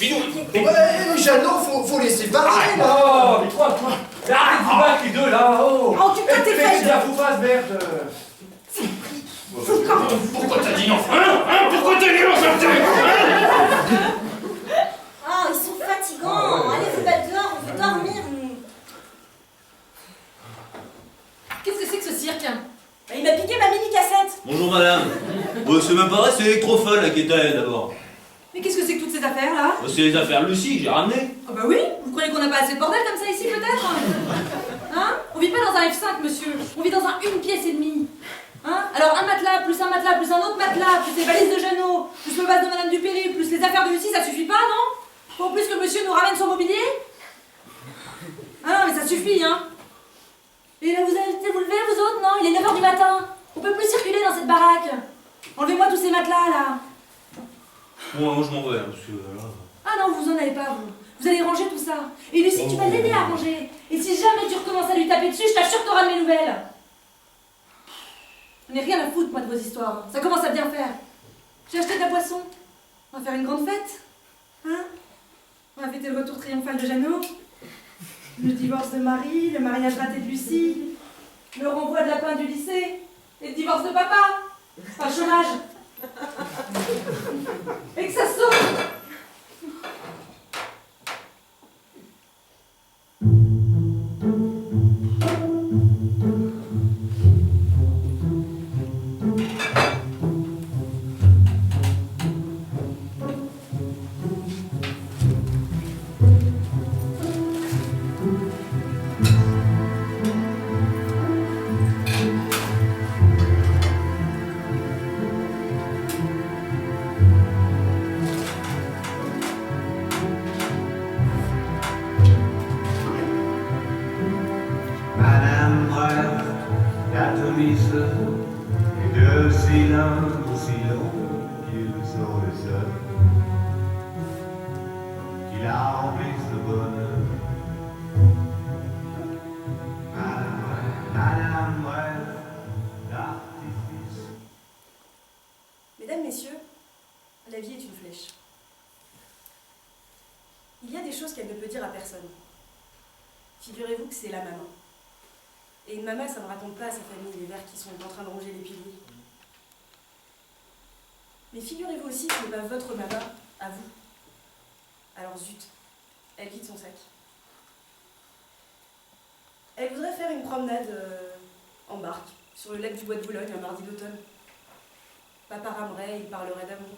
Ouais, Jeannot, faut les séparer là. Oh, mais toi, arrête de battre les deux là, oh. Occupe-toi de tes fesses. C'est la foufasse, merde. Fous le camp. Pourquoi t'as dit non? Hein? Pourquoi t'as dit non, Ah, ils sont fatigants. Allez vous battre dehors, on veut dormir. Qu'est-ce que c'est que ce cirque? c'est même pas vrai, c'est Électrophone là qui était d'abord. Mais qu'est-ce que c'est que toutes ces affaires là? C'est les affaires Lucie que j'ai ramenées. Ah bah oui, vous croyez qu'on n'a pas assez de bordel comme ça ici peut-être? Hein? On vit pas dans un F5 monsieur, on vit dans un 1 pièce et demie. Hein? Alors un matelas, plus un autre matelas, plus les valises de Jeannot, plus le vase de Madame Dupéry, plus les affaires de Lucie, ça suffit pas, non? Faut en plus que monsieur nous ramène son mobilier? Ah non mais ça suffit, hein? Et là vous allez vous lever vous autres, non? Il est 9h du matin, on peut plus circuler dans cette baraque. Enlevez-moi tous ces matelas là. Bon, moi je m'en vais, hein, parce que là... Ah non, vous en allez pas, vous. Vous allez ranger tout ça. Et Lucie, tu vas l'aider à ranger. Et si jamais tu recommences à lui taper dessus, je t'assure que t'auras de mes nouvelles. Je n'ai rien à foutre, moi, de vos histoires. Ça commence à bien faire. J'ai acheté de la boisson. On va faire une grande fête. Hein? On va fêter le retour triomphal de Jeannot, le divorce de Marie, le mariage raté de Lucie, le renvoi de lapin du lycée, et le divorce de papa. Pas le chômage. Et que ça saute. Madame rêve d'atomisme et de cylindres aussi longs qu'ils sont les seuls qui la remplissent de bonheur. Madame rêve d'artifice. Mesdames, messieurs, la vie est une flèche. Il y a des choses qu'elle ne peut dire à personne. Figurez-vous que c'est la maman. Et une maman, ça ne raconte pas à sa famille les vers qui sont en train de ronger les piliers. Mais figurez-vous aussi que ce n'est pas votre maman à vous. Alors zut, elle vide son sac. Elle voudrait faire une promenade en barque, sur le lac du Bois de Boulogne, un mardi d'automne. Papa ramerait, il parlerait d'amour.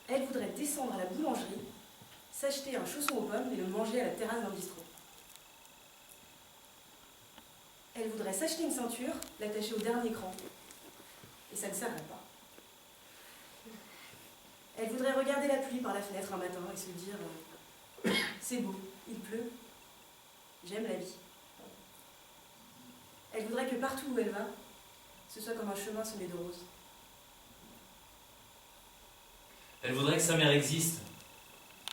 Elle voudrait descendre à la boulangerie, s'acheter un chausson aux pommes et le manger à la terrasse d'un bistrot. Elle voudrait s'acheter une ceinture, l'attacher au dernier cran. Et ça ne servait pas. Elle voudrait regarder la pluie par la fenêtre un matin et se dire c'est beau, il pleut, j'aime la vie. Elle voudrait que partout où elle va, ce soit comme un chemin semé de roses. Elle voudrait que sa mère existe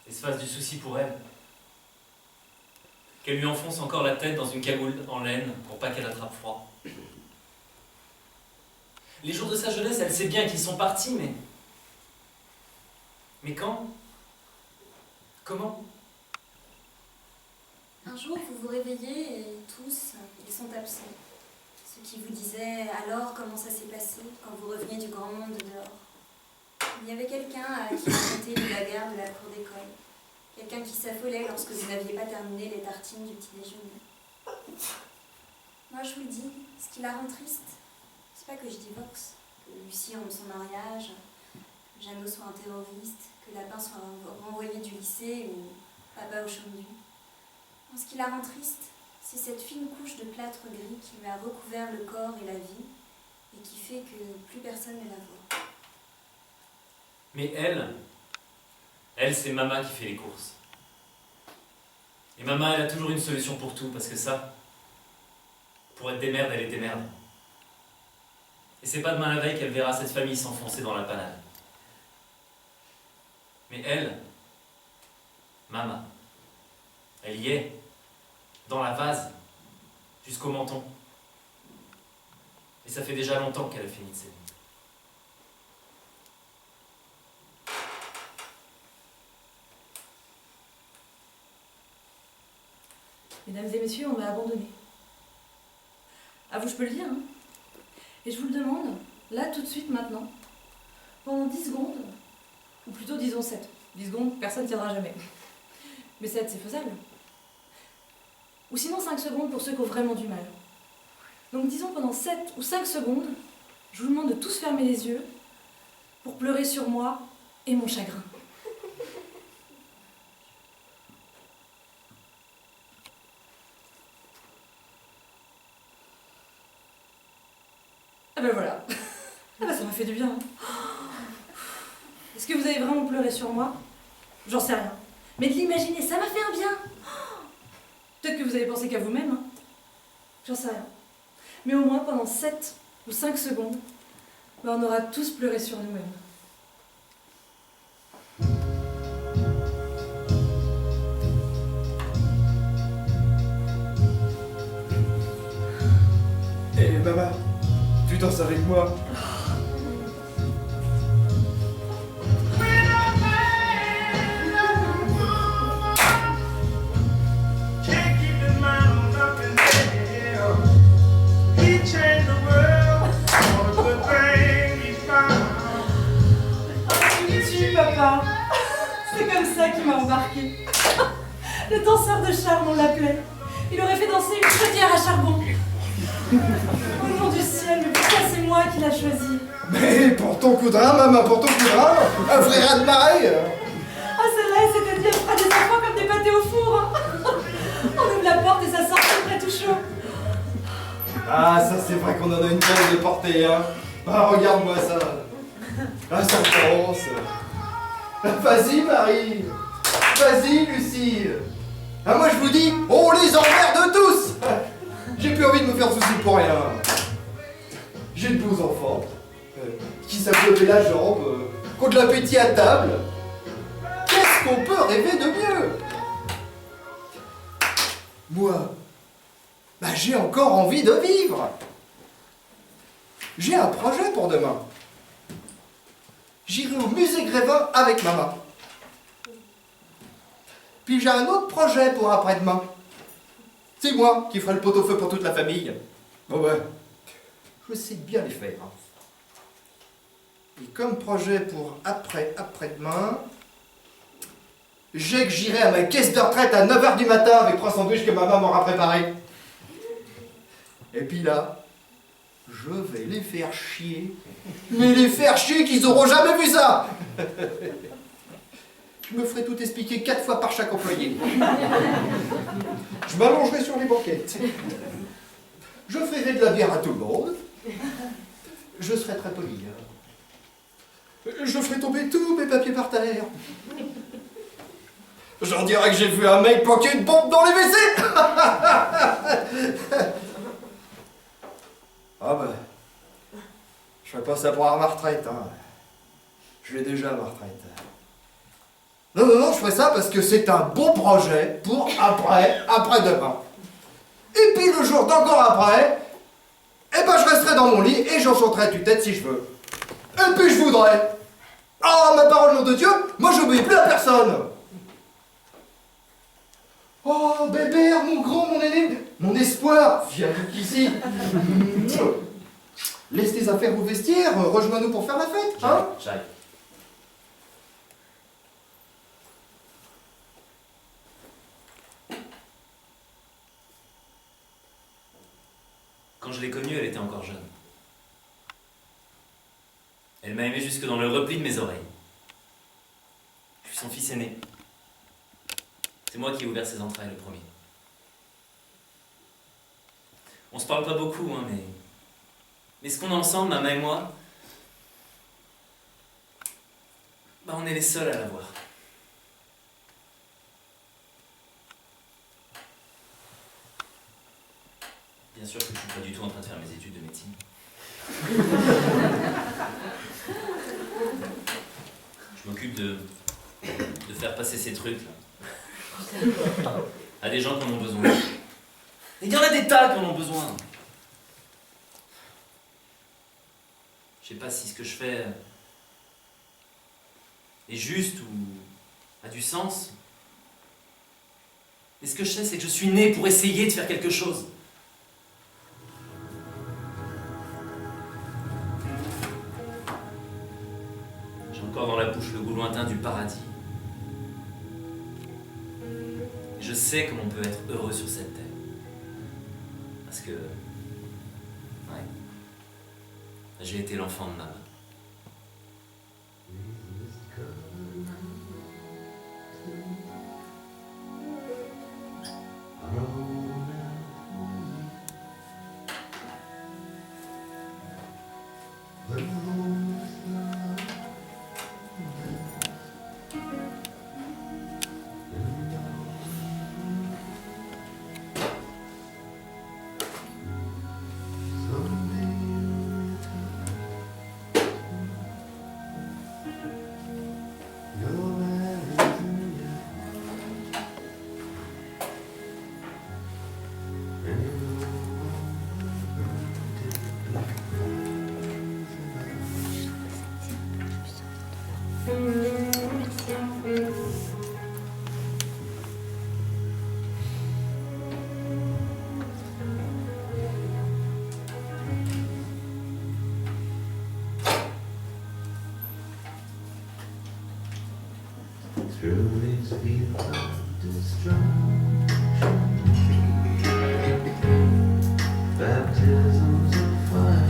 et se fasse du souci pour elle. Qu'elle lui enfonce encore la tête dans une cagoule en laine pour pas qu'elle attrape froid. Les jours de sa jeunesse, elle sait bien qu'ils sont partis, mais... Mais quand? Comment? Un jour, vous vous réveillez et tous, ils sont absents. Ceux qui vous disaient alors comment ça s'est passé quand vous reveniez du grand monde de dehors. Il y avait quelqu'un à qui raconter les bagarres de la cour d'école. Quelqu'un qui s'affolait lorsque vous n'aviez pas terminé les tartines du petit déjeuner. Moi, je vous le dis, ce qui la rend triste, c'est pas que je divorce, que Lucie rompe son mariage, que Jeannot soit un terroriste, que Lapin soit renvoyé du lycée ou papa au chômage. Ce qui la rend triste, c'est cette fine couche de plâtre gris qui lui a recouvert le corps et la vie et qui fait que plus personne ne la voit. Mais elle, c'est maman qui fait les courses. Et maman, elle a toujours une solution pour tout, parce que ça, pour être des merdes, elle est des merdes. Et c'est pas demain la veille qu'elle verra cette famille s'enfoncer dans la panade. Mais elle, maman, elle y est, dans la vase, jusqu'au menton. Et ça fait déjà longtemps qu'elle a fini de s'aimer. Mesdames et messieurs, on m'a abandonné. À vous, je peux le dire, hein. Et je vous le demande, là, tout de suite, maintenant, pendant 10 secondes, ou plutôt disons 7. 10 secondes, personne ne tiendra jamais. Mais 7, c'est faisable. Ou sinon 5 secondes pour ceux qui ont vraiment du mal. Donc disons pendant 7 ou 5 secondes, je vous demande de tous fermer les yeux pour pleurer sur moi et mon chagrin. Ah ben voilà. Ah ben ça m'a fait du bien. Est-ce que vous avez vraiment pleuré sur moi? J'en sais rien. Mais de l'imaginer, ça m'a fait un bien. Peut-être que vous avez pensé qu'à vous-même. Hein. J'en sais rien. Mais au moins pendant 7 ou 5 secondes, ben on aura tous pleuré sur nous-mêmes. Eh maman, tu danses avec moi. Papa, c'est comme ça qu'il m'a embarqué. Le danseur de charme, on l'appelait. Il aurait fait danser une chaudière à charbon. Au nom du ciel, mais pourquoi c'est moi qui l'a choisi? Mais pour ton coup de rein, maman, pour ton coup de rein, un vrai raz de marée. Ah, celle-là, elle s'était dit, elle fera des enfants comme des pâtés au four. Hein. On ouvre la porte et ça sort tout près tout chaud. Ah, ça c'est vrai qu'on en a une belle de portée, hein. Ah, regarde-moi ça. Ah, ça danse. Vas-y, Marie. Vas-y, Lucie. Ah, moi je vous dis, on les emmerde tous. J'ai plus envie de me faire souci pour rien. J'ai de beaux enfants qui savent lever la jambe, qui ont de l'appétit à table. Qu'est-ce qu'on peut rêver de mieux? Moi, bah, j'ai encore envie de vivre. J'ai un projet pour demain. J'irai au musée Grévin avec maman. Puis j'ai un autre projet pour après-demain. C'est moi qui ferai le pot-au-feu pour toute la famille. Oh ouais, je sais bien les faire. Et comme projet pour après-demain, j'ai que j'irai à ma caisse de retraite à 9h du matin avec 3 sandwichs que maman m'aura préparés. Et puis là, je vais les faire chier. Mais les faire chier qu'ils auront jamais vu ça. Je me ferai tout expliquer 4 fois par chaque employé. Je m'allongerai sur les banquettes. Je ferai de la bière à tout le monde. Je serai très poli. Je ferai tomber tous mes papiers par terre. J'en dirai que j'ai vu un mec planquer une bombe dans les WC. Ah ben, je ferai pas ça pour avoir ma retraite. Hein. Je l'ai déjà ma retraite. Non, je ferai ça parce que c'est un bon projet pour après-demain. Et puis le jour d'encore après, eh ben je resterai dans mon lit et j'en chanterai à tue-tête si je veux. Et puis je voudrais. Oh, ma parole, nom de Dieu, moi j'obéis plus à personne. Oh, Bébert, mon grand, mon aîné, mon espoir, viens donc ici. Laisse tes affaires au vestiaire, rejoins-nous pour faire la fête, hein? J'arrive. Quand je l'ai connue, elle était encore jeune. Elle m'a aimé jusque dans le repli de mes oreilles. Je suis son fils aîné. C'est moi qui ai ouvert ses entrailles le premier. On se parle pas beaucoup, hein, mais ce qu'on a ensemble, maman et moi, bah on est les seuls à l'avoir. Bien sûr que je suis pas du tout en train de faire mes études de médecine. Je m'occupe de faire passer ces trucs là à des gens qui en ont besoin. Et il y en a des tas qui en ont besoin. Je sais pas si ce que je fais est juste ou a du sens. Mais ce que je sais, c'est que je suis né pour essayer de faire quelque chose. J'ai encore dans la bouche le goût lointain du paradis. Et je sais comment on peut être heureux sur cette terre. Parce que... ouais. J'ai été l'enfant de maman. Through these fields of destruction, baptisms of fire.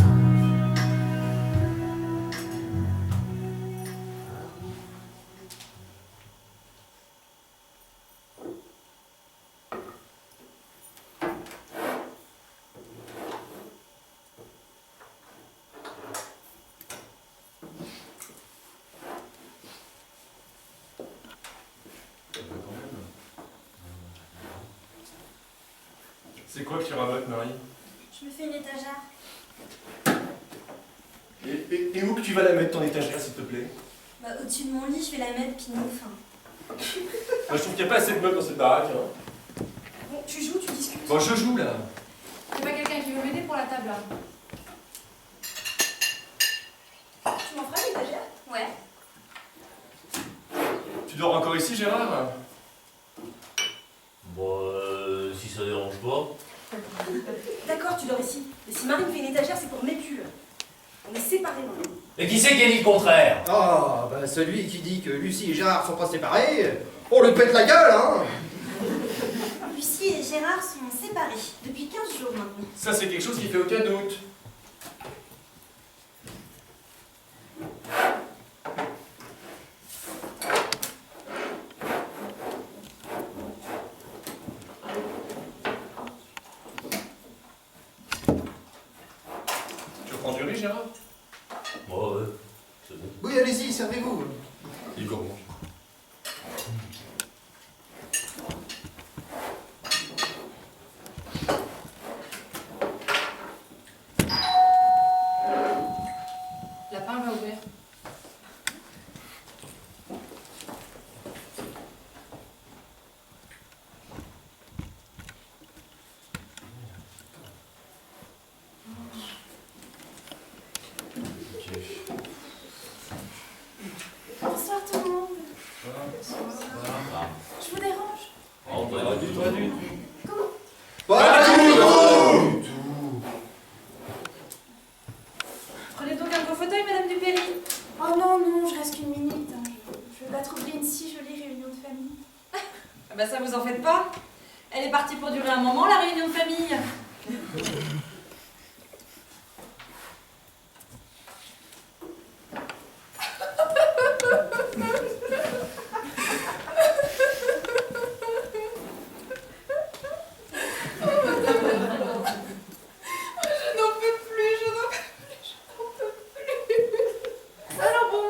C'est quoi que tu rabotes, Marie? Je me fais une étagère. Et où que tu vas la mettre ton étagère, s'il te plaît? Bah, au-dessus de mon lit, je vais la mettre pinouf. Bah, je trouve qu'il n'y a pas assez de meubles dans cette baraque. Hein. Bon, tu joues, tu discutes. Bon, je joue là. Y'a pas quelqu'un qui veut m'aider pour la table là? Tu m'en feras l'étagère? Ouais. Tu dors encore ici, Gérard? Bon, si ça dérange pas. D'accord, tu dors ici. Mais si Marie me fait une étagère, c'est pour mes pulls. On est séparés maintenant. Et qui c'est qui a dit le contraire? Ah, bah celui qui dit que Lucie et Gérard sont pas séparés, on lui pète la gueule, hein. Lucie et Gérard sont séparés depuis 15 jours maintenant. Ça, c'est quelque chose qui fait aucun doute. Tu reprends du riz, Gérard? Bon, ouais, c'est bon. Oui, allez-y, servez-vous. Il est gourmand. Lapin va ouvrir. Bonsoir tout le monde. Je vous dérange? Oh, pas du tout, pas du tout. Pas du tout. Prenez donc un beau fauteuil, Madame Dupéry. Oh non, non, je reste qu'une minute. Hein. Je vais pas trouver une si jolie réunion de famille. Ah bah ça vous en faites pas. Elle est partie pour durer un moment, la réunion de famille. Alors bon,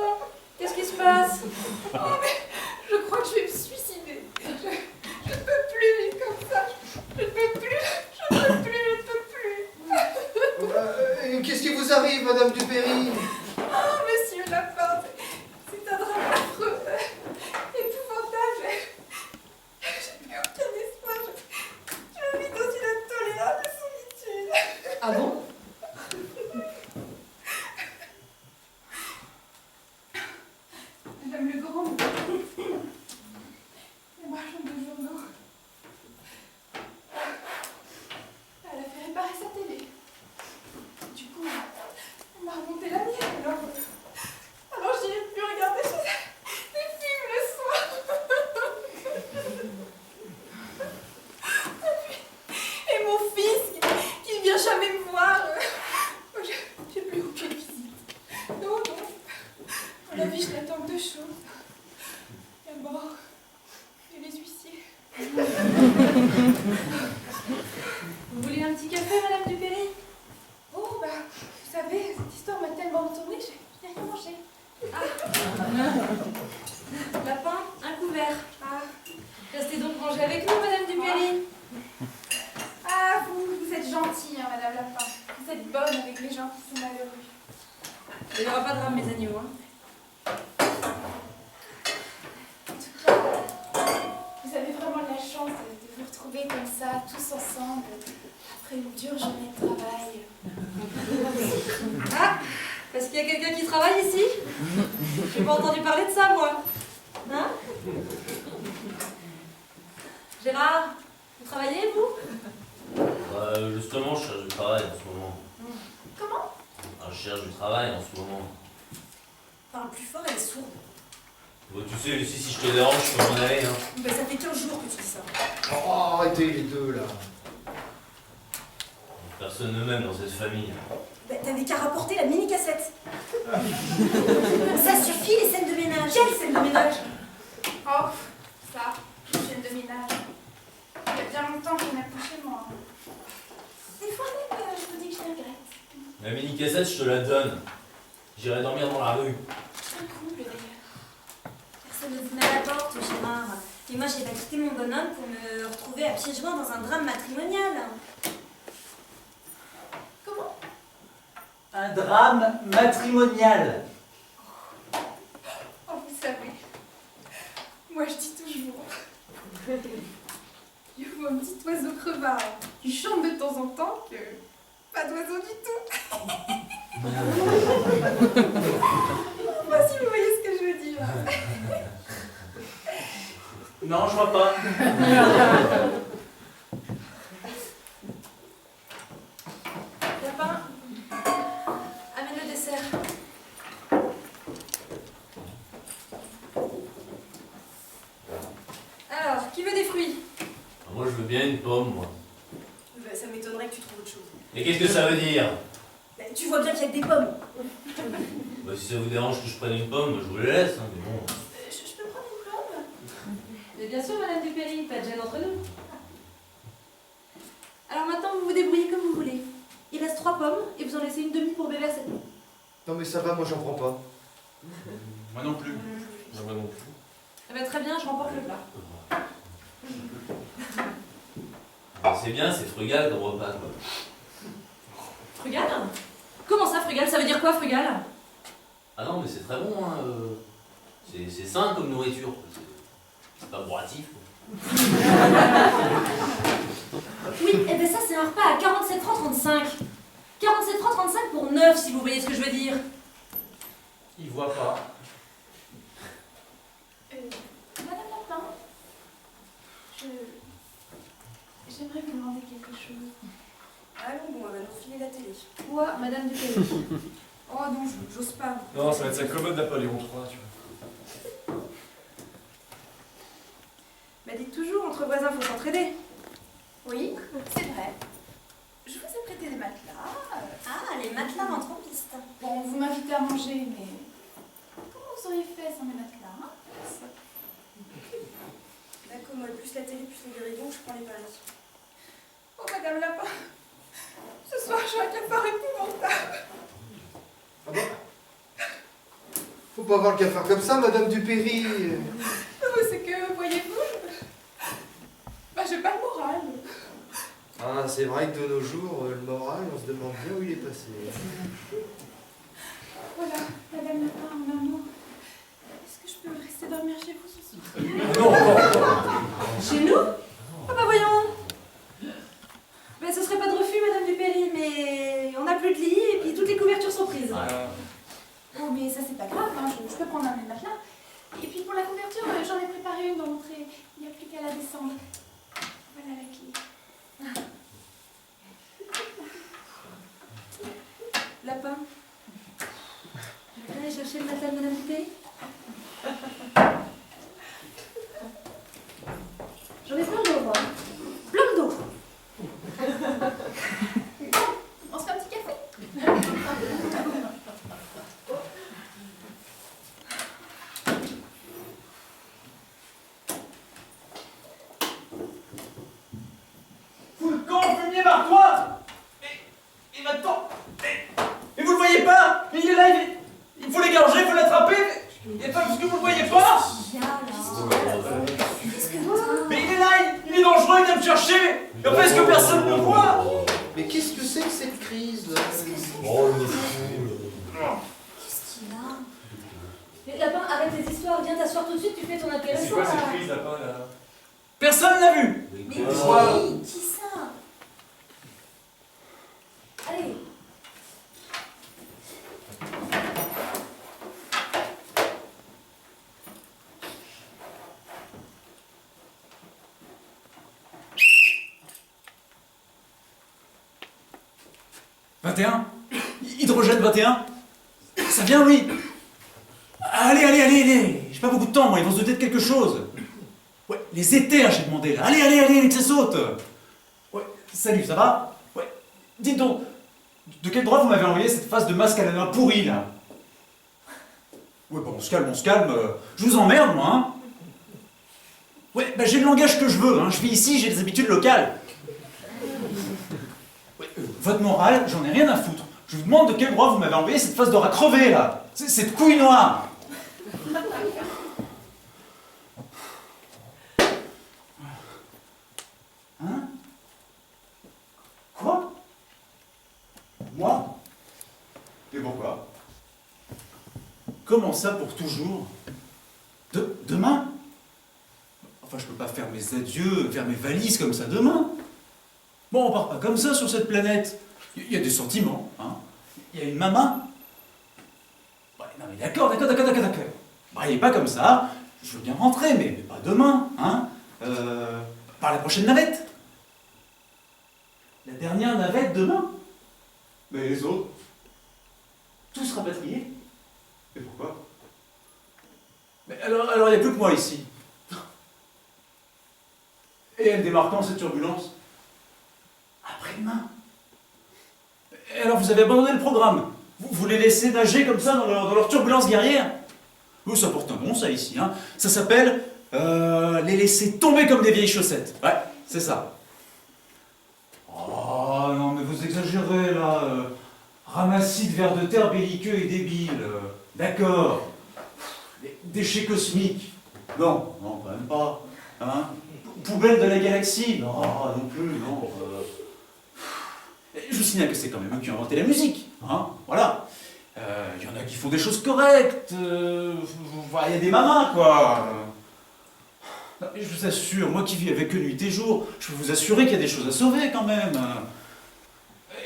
qu'est-ce qui se passe? Je crois que je vais me suicider. Je ne peux plus vivre comme ça. Je ne peux plus. Je ne peux plus. Je ne peux plus. Qu'est-ce qui vous arrive, Madame Dupéry? Oh, monsieur Lapin, c'est un drame affreux. Épouvantable. J'ai plus aucun espoir. Je vis dans une intolérable solitude. Ah bon? Madame le Grand, la marchande de journaux, elle a fait réparer sa télé. Du coup, elle m'a remis Vous voulez un petit café, Madame Dupéry? Oh, bah, vous savez, cette histoire m'a tellement retournée, je n'ai rien mangé. Lapin, un couvert. Ah, Restez donc manger avec nous, Madame Dupéry. ah vous êtes gentille, hein, Madame Lapin. Vous êtes bonne avec les gens qui sont malheureux. Il n'y aura pas de drame, mes agneaux. Hein. En tout cas, vous avez vraiment de la chance de vous retrouver comme ça, tous ensemble, après une dure journée de travail. Ah, parce qu'il y a quelqu'un qui travaille ici? J'ai pas entendu parler de ça, moi. Hein? Gérard, vous travaillez, vous? Justement, je cherche du travail en ce moment. Comment? Je cherche du travail en ce moment. Parle plus fort, elle est sourde. Bon, tu sais, Lucie, si je te dérange, je peux m'en aller. Hein. Ben, ça fait 15 jours que tu dis ça. Oh, arrêtez les deux là. Personne ne m'aime dans cette famille. Ben, t'avais qu'à rapporter la mini-cassette. Ça suffit, les scènes de ménage. Quelles scènes de ménage? Oh, ça, une scène de ménage. Il y a bien longtemps qu'on a plus chez moi. Des fois même, je vous dis que je regrette. La mini-cassette, je te la donne. J'irai dormir dans la rue. C'est un couple d'ailleurs. Personne ne venait à la porte, Gérard. Et moi, j'ai pas quitté mon bonhomme pour me retrouver à pieds joints dans un drame matrimonial. Comment? Un drame matrimonial. Oh, vous savez, moi je dis toujours, il faut un petit oiseau crevard qui chante de temps en temps que pas d'oiseau du tout. Je sais pas si vous voyez ce que je veux dire. Non, je vois pas. Lapin, amène le dessert. Alors, qui veut des fruits? Moi, je veux bien une pomme, moi. Ben, ça m'étonnerait que tu trouves autre chose. Mais qu'est-ce que ça veut dire? Ben, tu vois bien qu'il y a que des pommes. Bah, si ça vous dérange que je prenne une pomme, je vous la laisse, hein, mais bon. Je peux prendre une pomme? Mais bien sûr, Madame Dupéry, pas de gêne entre nous. Alors maintenant, vous vous débrouillez comme vous voulez. Il reste 3 pommes et vous en laissez une demi pour Bébert cette nuit. Non mais ça va, moi j'en prends pas. Moi non plus. Moi non plus. Eh ben, très bien, je remporte le plat. C'est bien, c'est frugal comme repas, quoi. Frugal? Comment ça, frugal? Ça veut dire quoi, frugal? Ah non, mais c'est très bon, hein. C'est sain comme nourriture. Quoi. C'est pas bourratif. Quoi. Oui, et ben ça, c'est un repas à 47 francs 35. 47 francs 35 pour 9, si vous voyez ce que je veux dire. Il voit pas. Madame Lapin, j'aimerais vous demander quelque chose. Allons, bon, elle va nous refiler la télé. Quoi, Madame Dupéry? Oh non, j'ose pas. Non, ça va être sa commode Napoléon III, tu vois. Bah dites toujours, entre voisins, faut s'entraider. Oui, c'est vrai. Je vous ai prêté des matelas. Ah, les matelas rentrent en piste. Bon, vous m'invitez à manger, mais comment vous auriez fait sans mes matelas, hein? La commode, plus la télé, plus les guéridons, je prends les paris. Oh, Madame Lapin, ce soir j'ai un cafard épouvantable. Ah bah faut pas avoir le cafard comme ça, Madame Dupéry. Oh, c'est que, voyez-vous, j'ai pas le moral. Ah, c'est vrai que de nos jours, le moral, on se demande bien où il est passé. Voilà, Madame Lapin, maman, est-ce que je peux rester dormir chez vous ce soir? Non. Chez nous? Ah bah voyons. Ben ce serait pas de refus, Madame Dupéry, mais on n'a plus de lit et puis toutes les couvertures sont prises. Oh, mais ça c'est pas grave, hein, je peux prendre un de mes matelas. Et puis pour la couverture, j'en ai préparé une dans l'entrée. Il n'y a plus qu'à la descendre. Voilà la clé. Lapin. Vous allez chercher le matelas de Madame Dupéry? J'en ai plein d'eau, moi. Plein d'eau. On se fait un petit café? Fous le camp, fumier, barre-toi. Mais maintenant, mais vous le voyez pas? Mais il est là, il faut l'égorger, il faut l'attraper. Et pas parce que vous le voyez pas? Mais il est là, il est dangereux, il vient me chercher. Et en fait, est-ce que personne ne le voit? Mais qu'est-ce que c'est que cette crise là? Qu'est-ce qu'il a? Mais Lapin, arrête tes histoires, viens t'asseoir tout de suite, tu fais ton intéressant. C'est quoi là. cette crise, Lapin, là? Personne l'a vu. Mais Quoi? qui ça? Allez. « 21 Hydrogène 21 Ça vient, oui. Allez, j'ai pas beaucoup de temps, moi, ils vont se douter de quelque chose. Ouais, les éthers, j'ai demandé, là. Allez, que ça saute. Ouais, salut, ça va? Ouais, dites donc, de quel droit vous m'avez envoyé cette phase de masque à la noix pourrie, là? Ouais, bon, on se calme, je vous emmerde, moi, hein. Ouais, bah j'ai le langage que je veux, hein, je vis ici, j'ai des habitudes locales. Ouais, votre morale, j'en ai rien à foutre. Je vous demande de quel droit vous m'avez envoyé cette phase d'or à crever, là. Cette couille noire. Hein? Quoi? Moi? Et pourquoi? Comment ça pour toujours? Demain? Enfin, je peux pas faire mes adieux, faire mes valises comme ça demain. Bon, on part pas comme ça sur cette planète. Il y a des sentiments, hein. Il y a une maman. Ouais, non mais d'accord. Bah, il est pas comme ça. Je veux bien rentrer, mais pas demain, hein. Par la prochaine navette. La dernière navette demain. Mais les autres, tous rapatriés. Et pourquoi? Mais alors il n'y a plus que moi ici. Et elle démarre quand cette turbulence? Après-demain. Et alors vous avez abandonné le programme. Vous les laissez nager comme ça dans leur turbulence guerrière. Oui, ça porte un nom ça ici. Hein. Ça s'appelle les laisser tomber comme des vieilles chaussettes. Ouais, c'est ça. Oh non mais vous exagérez là. Ramassis de vers de terre belliqueux et débiles. D'accord. Les déchets cosmiques. Non, quand même pas. Hein? Poubelle de la galaxie. Non plus, non. Je vous signale que c'est quand même eux qui ont inventé la musique. Hein? Voilà. Il y en a qui font des choses correctes. Il y a des mamas, quoi. Non, mais je vous assure, moi qui vis avec eux nuit et jour, je peux vous assurer qu'il y a des choses à sauver quand même.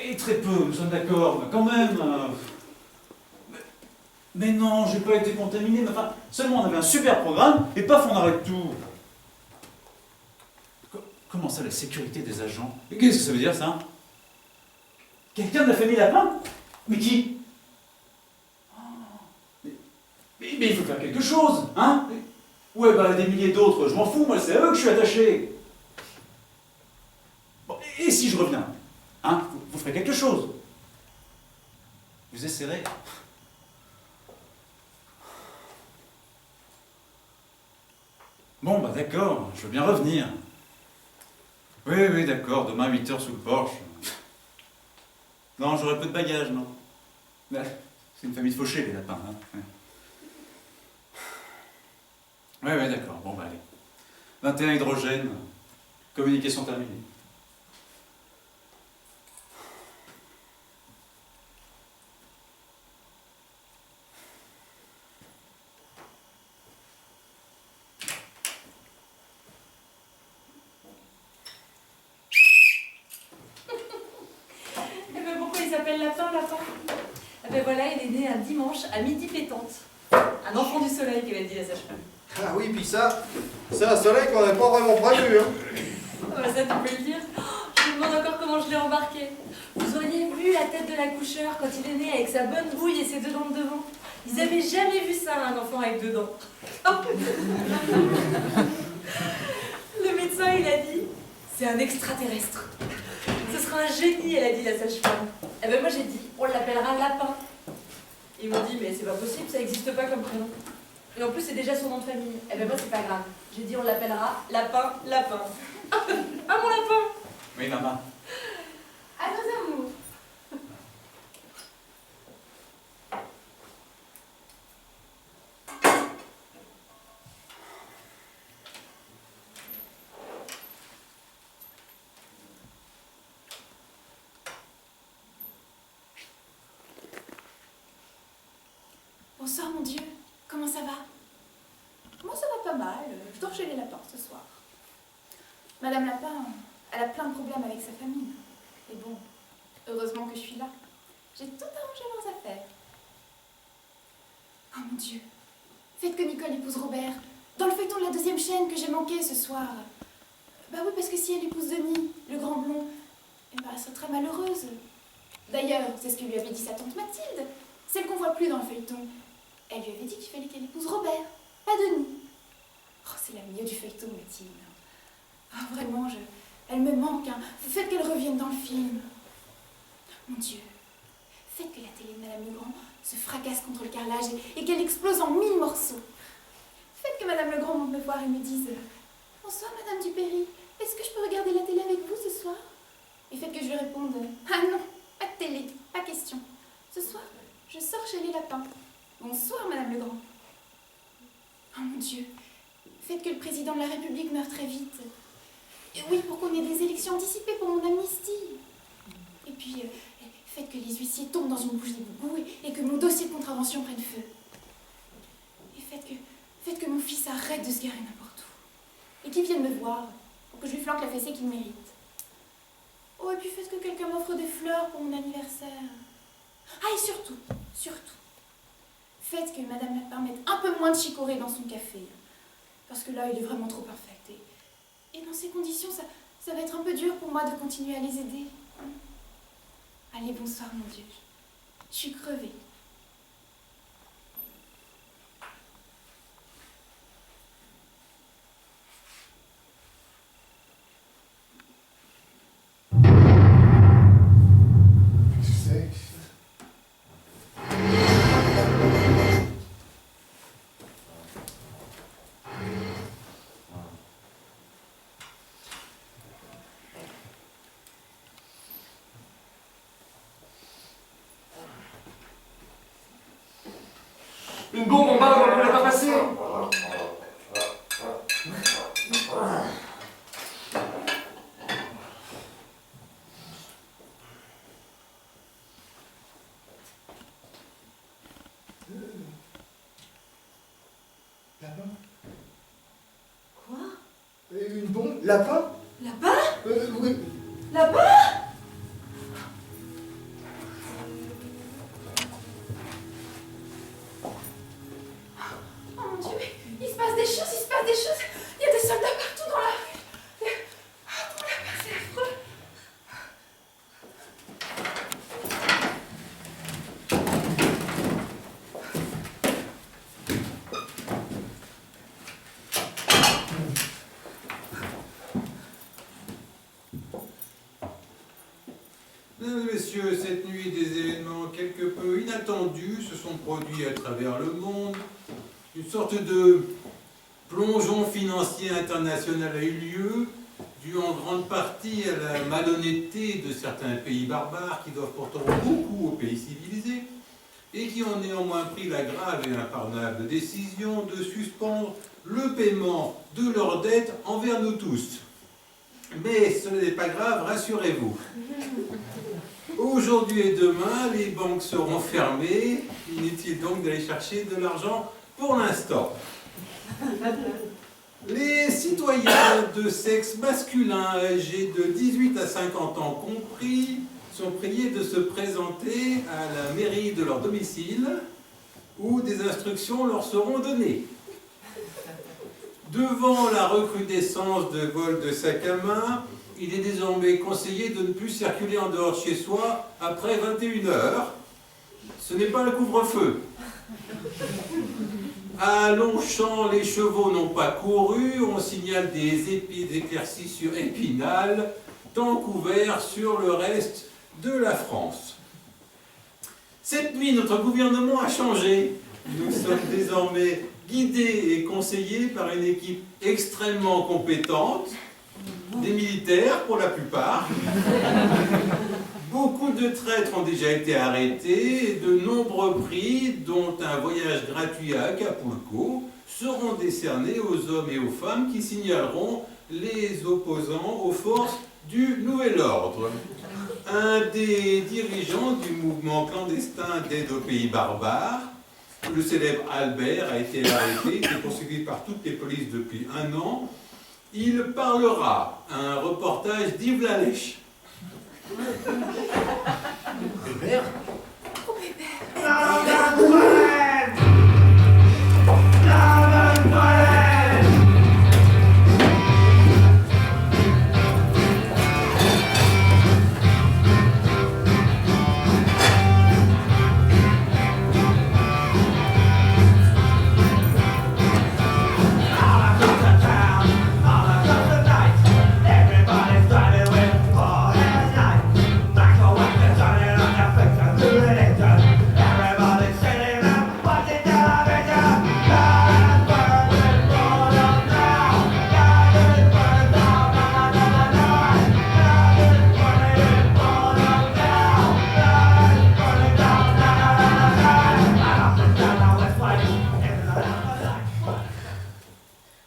Et très peu, nous sommes d'accord, mais quand même. Mais non, j'ai pas été contaminé. Mais enfin, seulement on avait un super programme et paf, on arrête tout. Comment ça, la sécurité des agents? Et qu'est-ce que ça veut dire, ça? Quelqu'un de la famille Lapin? Mais qui? Mais il faut faire quelque chose, hein? Ouais, bah des milliers d'autres, je m'en fous, moi, c'est à eux que je suis attaché. Bon, et si je reviens? Hein? Vous ferez quelque chose. Vous essaierez. Bon, bah d'accord, je veux bien revenir. Oui, d'accord, demain 8h sous le porche. Non, j'aurai peu de bagages, non. C'est une famille de fauchés, les lapins. Hein. Ouais, d'accord, bon, bah allez. 21 hydrogène, communication terminée. Lapin. Eh ben voilà, il est né un dimanche à midi pétante. Un enfant du soleil, qu'elle a dit la sage-femme. Ah oui, puis ça, c'est un soleil qu'on n'avait pas vraiment prévu. Hein. Ah bah ça, tu peux le dire. Je me demande encore comment je l'ai embarqué. Vous auriez vu la tête de l'accoucheur quand il est né avec sa bonne bouille et ses 2 dents de devant. Ils n'avaient jamais vu ça, un enfant avec 2 dents. Le médecin, il a dit, c'est un extraterrestre. Ce sera un génie, elle a dit la sage-femme. Eh ben moi j'ai dit, on l'appellera Lapin. Ils m'ont dit, mais c'est pas possible, ça n'existe pas comme prénom. Et en plus c'est déjà son nom de famille. Eh ben moi c'est pas grave. J'ai dit, on l'appellera Lapin. Ah mon lapin! Oui. Oui, maman. À nos amours. Bonsoir mon Dieu, comment ça va? Moi, ça va pas mal. Je dors chez les lapins ce soir. Madame Lapin, elle a plein de problèmes avec sa famille. Et bon, heureusement que je suis là. J'ai tout arrangé leurs affaires. Oh mon Dieu, faites que Nicole épouse Robert, dans le feuilleton de la 2e chaîne que j'ai manqué ce soir. Bah oui, parce que si elle épouse Denis, le grand blond, eh ben, elle serait très malheureuse. D'ailleurs, c'est ce que lui avait dit sa tante Mathilde, celle qu'on voit plus dans le feuilleton. Elle lui avait dit qu'il fallait qu'elle épouse Robert, pas Denis. Oh, c'est la mieux du feuilleton, Mathilde. Ah, vraiment, elle me manque, hein. Faites qu'elle revienne dans le film. Mon Dieu, faites que la télé de Madame Legrand se fracasse contre le carrelage et qu'elle explose en 1000 morceaux. Faites que Madame Legrand monte me voir et me dise « Bonsoir, Madame Dupéry, est-ce que je peux regarder la télé avec vous ce soir ?» Et faites que je lui réponde « Ah non, pas de télé, pas question. Ce soir, je sors chez les lapins. Bonsoir, Madame Legrand. » Oh mon Dieu, faites que le président de la République meure très vite. Et oui, pour qu'on ait des élections anticipées pour mon amnistie. Et puis, faites que les huissiers tombent dans une bouche d'égout et que mon dossier de contravention prenne feu. Et faites que mon fils arrête de se garer n'importe où. Et qu'il vienne me voir pour que je lui flanque la fessée qu'il mérite. Oh, et puis faites que quelqu'un m'offre des fleurs pour mon anniversaire. Ah, et surtout, faites que Madame Lapin mette un peu moins de chicorée dans son café. Parce que là, il est vraiment trop parfait. Et dans ces conditions, ça va être un peu dur pour moi de continuer à les aider. Allez, bonsoir, mon Dieu. Je suis crevée. Une bombe en bas, on ne l'a pas passé. Lapin. Quoi? Une bombe? Lapin? Lapin? Oui. Lapin? Oh mon Dieu, il se passe des choses. Il y a des soldats partout dans la rue. Oh là là, c'est affreux. Mesdames et messieurs, cette nuit, des événements quelque peu inattendus se sont produits à travers le monde. Une sorte de plongeon financier international a eu lieu, dû en grande partie à la malhonnêteté de certains pays barbares qui doivent pourtant beaucoup aux pays civilisés et qui ont néanmoins pris la grave et impardonnable décision de suspendre le paiement de leurs dettes envers nous tous. Mais ce n'est pas grave, rassurez-vous. Aujourd'hui et demain, les banques seront fermées. Inutile donc d'aller chercher de l'argent pour l'instant. Les citoyens de sexe masculin âgés de 18 à 50 ans compris sont priés de se présenter à la mairie de leur domicile où des instructions leur seront données. Devant la recrudescence de vols de sacs à main, il est désormais conseillé de ne plus circuler en dehors de chez soi après 21 h. Ce n'est pas le couvre-feu. À Longchamp, les chevaux n'ont pas couru. On signale des éclaircies sur Épinal, tant couvert sur le reste de la France. Cette nuit, notre gouvernement a changé. Nous sommes désormais guidés et conseillés par une équipe extrêmement compétente Des militaires pour la plupart. Beaucoup de traîtres ont déjà été arrêtés et de nombreux prix, dont un voyage gratuit à Acapulco, seront décernés aux hommes et aux femmes qui signaleront les opposants aux forces du Nouvel Ordre. Un des dirigeants du mouvement clandestin d'aide aux pays barbares, le célèbre Albert, a été arrêté et poursuivi par toutes les polices depuis 1 an. Il parlera à un reportage d'Yves Lalèche. Bébert? Oh, Bébert.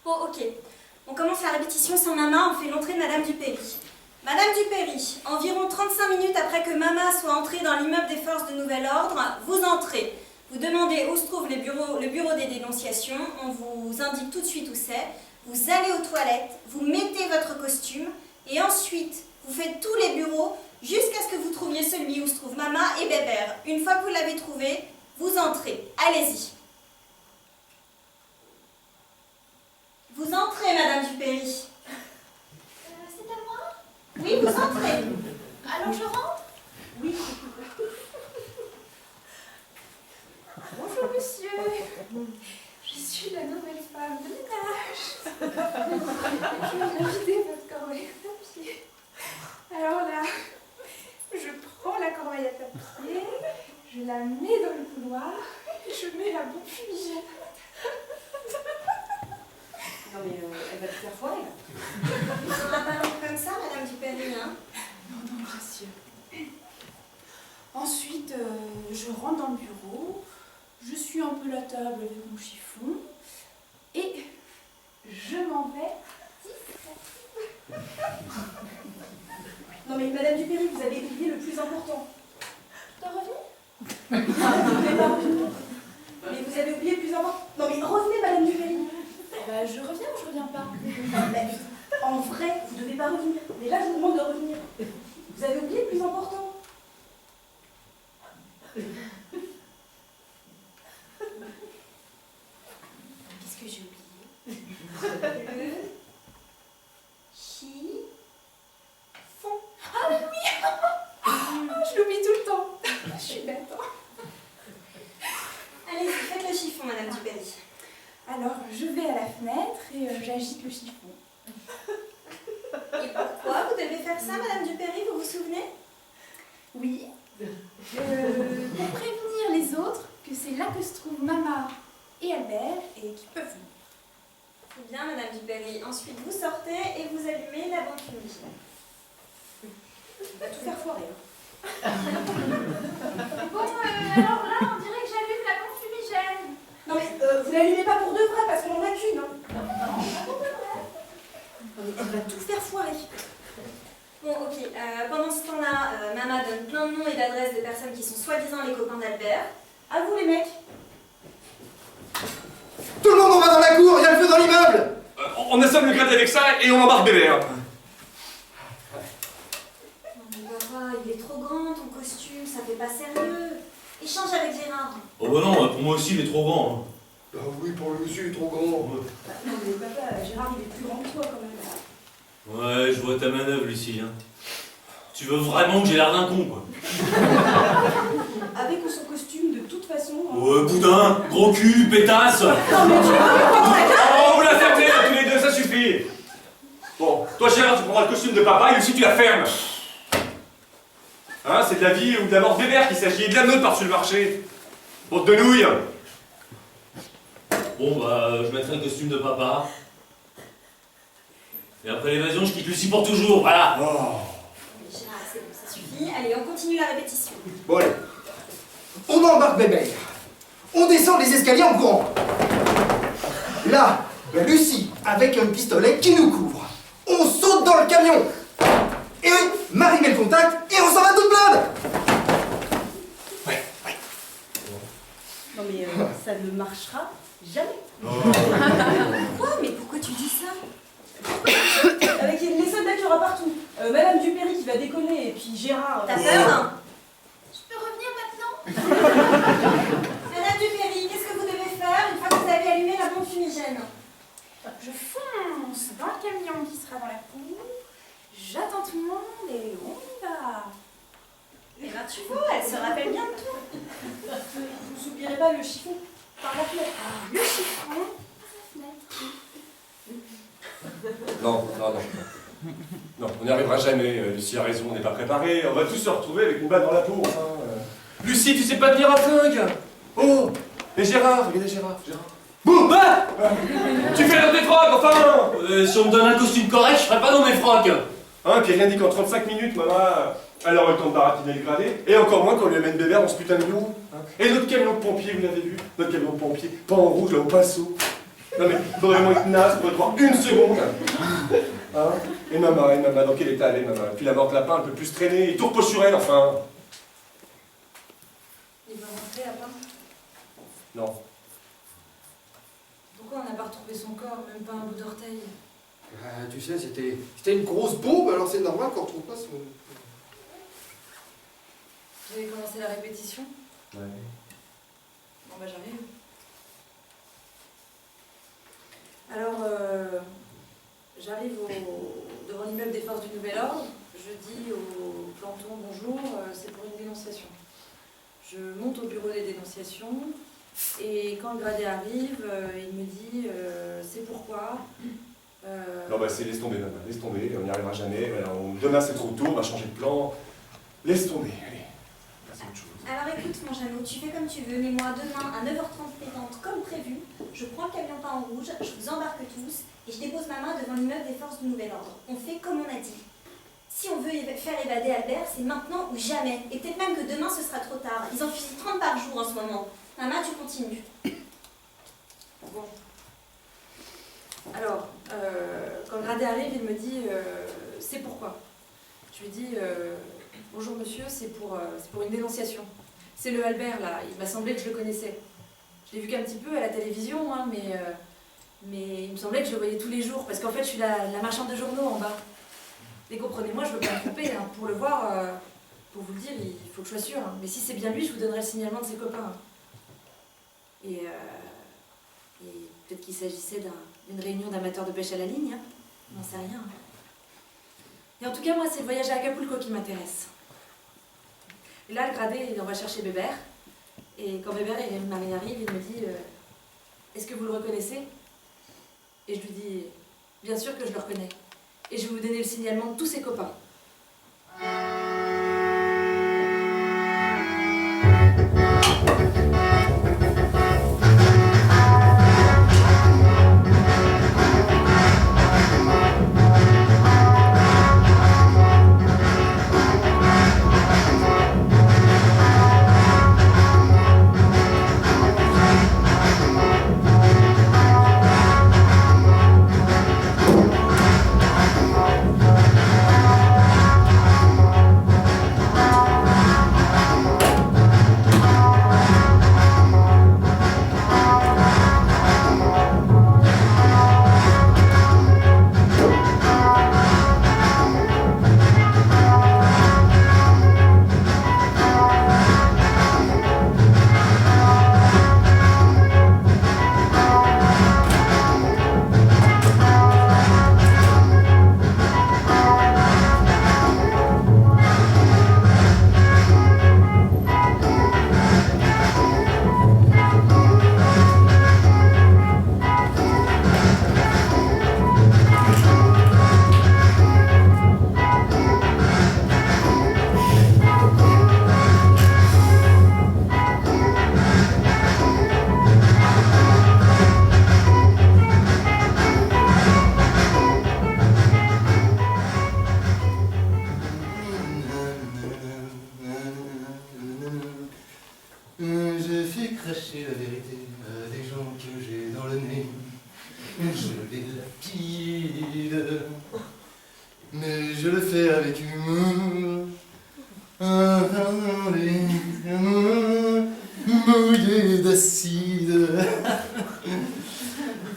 Bon, ok. On commence la répétition sans Mama, on fait l'entrée de Madame Dupéry. Madame Dupéry, environ 35 minutes après que Mama soit entrée dans l'immeuble des forces de Nouvel Ordre, vous entrez. Vous demandez où se trouve le bureau des dénonciations, on vous indique tout de suite où c'est. Vous allez aux toilettes, vous mettez votre costume, et ensuite, vous faites tous les bureaux jusqu'à ce que vous trouviez celui où se trouve Mama et Bébert. Une fois que vous l'avez trouvé, vous entrez. Allez-y. Vous entrez, Madame Dupéry. C'est à moi? Oui, vous entrez. Alors je rentre? Oui. Bonjour, monsieur. Je suis la nouvelle femme de ménage. Je viens vider votre corbeille à papier. Alors là, je prends la corbeille à papier, je la mets dans le couloir et je mets la bombe fumigène. Non mais elle va te faire foirer là. Ça va pas long comme ça, Madame Dupéry, hein? Non, gracieux. Ensuite, je rentre dans le bureau, je suis un peu la table avec mon chiffon et je m'en vais. Non mais Madame Dupéry, vous avez oublié le plus important. T'as revenu? Vous n'avez pas revenu. Mais vous avez oublié le plus important. Non mais revenez, Madame Dupéry. Bah, je reviens ou je reviens pas? Mais, en vrai, vous ne devez pas revenir. Mais là, je vous demande de revenir. Vous avez oublié le plus important. Qu'est-ce que j'ai oublié? Le chiffon. Ah mais oui. Je l'oublie tout le temps. Je suis bête. Allez, faites le chiffon, Madame Dupéry. Alors, je vais à la fenêtre et j'agite le chiffon. Et pourquoi vous devez faire ça, Madame Dupéry, vous vous souvenez? Oui. Pour prévenir les autres que c'est là que se trouvent Mama et Albert et qu'ils peuvent venir. C'est bien, Madame Dupéry. Ensuite, vous sortez et vous allumez la bombe fumigène. On va tout faire foirer. Hein. Bon, alors là, on dirait que j'allume la bombe fumigène. Non mais vous l'allumez pas pour de vrai parce qu'on en a qu'une. Hein. Non mais elle va tout faire foirer. Bon, ok. Pendant ce temps-là, Mama donne plein de noms et d'adresses de personnes qui sont soi-disant les copains d'Albert. À vous, les mecs. Tout le monde, on va dans la cour, il y a le feu dans l'immeuble! On assomme le grade avec ça et on embarque Bébert. Non mais papa, il est trop grand ton costume, ça fait pas sérieux. Échange avec Gérard. Oh bah non, pour moi aussi il est trop grand. Ah oui, pour lui aussi, il est trop grand. Non mais papa, Gérard il est plus grand que toi quand même. Ouais, je vois ta manœuvre, Lucie. Hein. Tu veux vraiment que j'ai l'air d'un con, quoi. Avec ou sans costume, de toute façon. Ouais, boudin, gros cul, pétasse. Non mais tu Oh, vous la fermez là, tous les deux, ça suffit. Bon, toi Gérard, tu prendras le costume de papa et Lucie, tu la fermes. Hein, c'est de la vie ou de la mort de Bébert qu'il s'agit, et de la meute par-dessus le marché. Bande de nouilles. Bon, bah, je mettrai le costume de papa. Et après l'évasion, je quitte Lucie pour toujours, voilà. Gérard, c'est bon, ça suffit. Allez, on continue la répétition. Bon, allez. On embarque Bébert. On descend les escaliers en courant. Là, Lucie, avec un pistolet qui nous couvre. On saute dans le camion. Et oui, Marie met le contact et on s'en va toute blinde. Ouais. Non mais ça ne marchera jamais. Quoi? Mais pourquoi tu dis ça? Avec les soldats qu'il y aura partout. Madame Dupéry qui va décoller et puis Gérard. T'as peur? Je peux revenir maintenant? Madame Dupéry, qu'est-ce que vous devez faire une fois que vous avez allumé la bombe fumigène? Je fonce dans le camion qui sera dans la cour, j'attends tout le monde et on y va. Eh ben tu vois, elle se rappelle bien de tout. Vous oublierez pas le chiffon par la fenêtre. Le chiffon par la fenêtre. Non. Non, on n'y arrivera jamais. Lucie a raison, on n'est pas préparé. On va tous se retrouver avec une balle dans la peau. Enfin, Lucie, tu sais pas tenir un flingue. Oh. Et Gérard, regardez Gérard. Boum, bah Tu fais la tes frocs, enfin. Si on me donne un costume correct, je ferai pas dans mes frocs. Hein, puis rien dit qu'en 35 minutes, maman, elle aura eu le temps de baratiner le gradé. Et encore moins qu'on lui amène Bébert dans ce putain de bureau. Et notre camion de pompier, vous l'avez vu? Notre camion de pompier, pas en rouge, là, au passo. Non mais, faudrait vraiment être naze pour te voir une seconde. Hein? Et maman, dans quel état elle est, maman? Puis la morte lapin, elle peut plus se traîner, il tourne sur elle, enfin. Il va rentrer à part. Non. Pourquoi on n'a pas retrouvé son corps, même pas un bout d'orteil? Tu sais, c'était une grosse bombe, alors c'est normal qu'on retrouve pas son... Vous avez commencé la répétition? Ouais. Bon bah j'arrive. Alors, j'arrive devant l'immeuble des forces du Nouvel Ordre. Je dis au planton bonjour, c'est pour une dénonciation. Je monte au bureau des dénonciations et quand le gradé arrive, il me dit c'est pourquoi. Non bah c'est laisse tomber, maman, laisse tomber, on n'y arrivera jamais. Voilà, demain c'est trop tôt, on va changer de plan. Laisse tomber, allez. C'est autre chose. Alors écoute mon Jeannot, tu fais comme tu veux, mais moi demain à 9h30 pétante comme prévu, je prends le camion pas en rouge, je vous embarque tous et je dépose ma main devant l'immeuble des forces du Nouvel Ordre. On fait comme on a dit. Si on veut faire évader Albert, c'est maintenant ou jamais. Et peut-être même que demain ce sera trop tard. Ils en fusillent 30 par jour en ce moment. Maman, tu continues. Bon. Alors, quand le gradé arrive, il me dit c'est pourquoi. Je lui dis bonjour monsieur, c'est pour une dénonciation. C'est le Albert là, il m'a semblé que je le connaissais. Je l'ai vu qu'un petit peu à la télévision, hein, mais il me semblait que je le voyais tous les jours, parce qu'en fait je suis la marchande de journaux en bas. Mais comprenez-moi, je veux pas me tromper, hein. Pour le voir, pour vous le dire, il faut que je sois sûre. Hein. Mais si c'est bien lui, je vous donnerai le signalement de ses copains. Et peut-être qu'il s'agissait d'une réunion d'amateurs de pêche à la ligne, hein. On n'en sait rien. Et en tout cas, moi, c'est le voyage à Acapulco qui m'intéresse. Et là, le gradé, il envoie chercher Bébert. Et quand Bébert et Marie arrivent, il me dit est-ce que vous le reconnaissez? Et je lui dis bien sûr que je le reconnais. Et je vais vous donner le signalement de tous ses copains. craché la vérité à des gens que j'ai dans le nez. Je les lapide, mais je le fais avec humour. Les amours mouillés d'acide.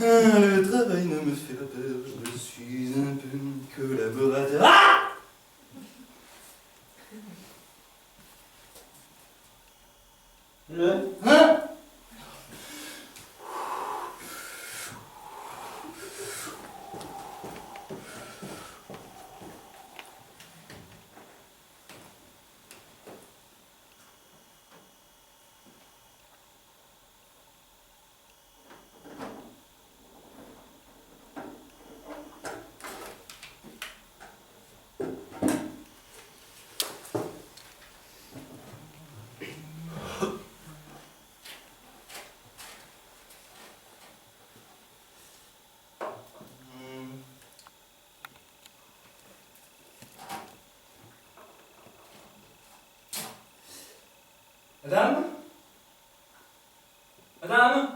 Le travail ne me fait pas peur, je suis un peu collaborateur. Ah! Hein? Madame? Madame?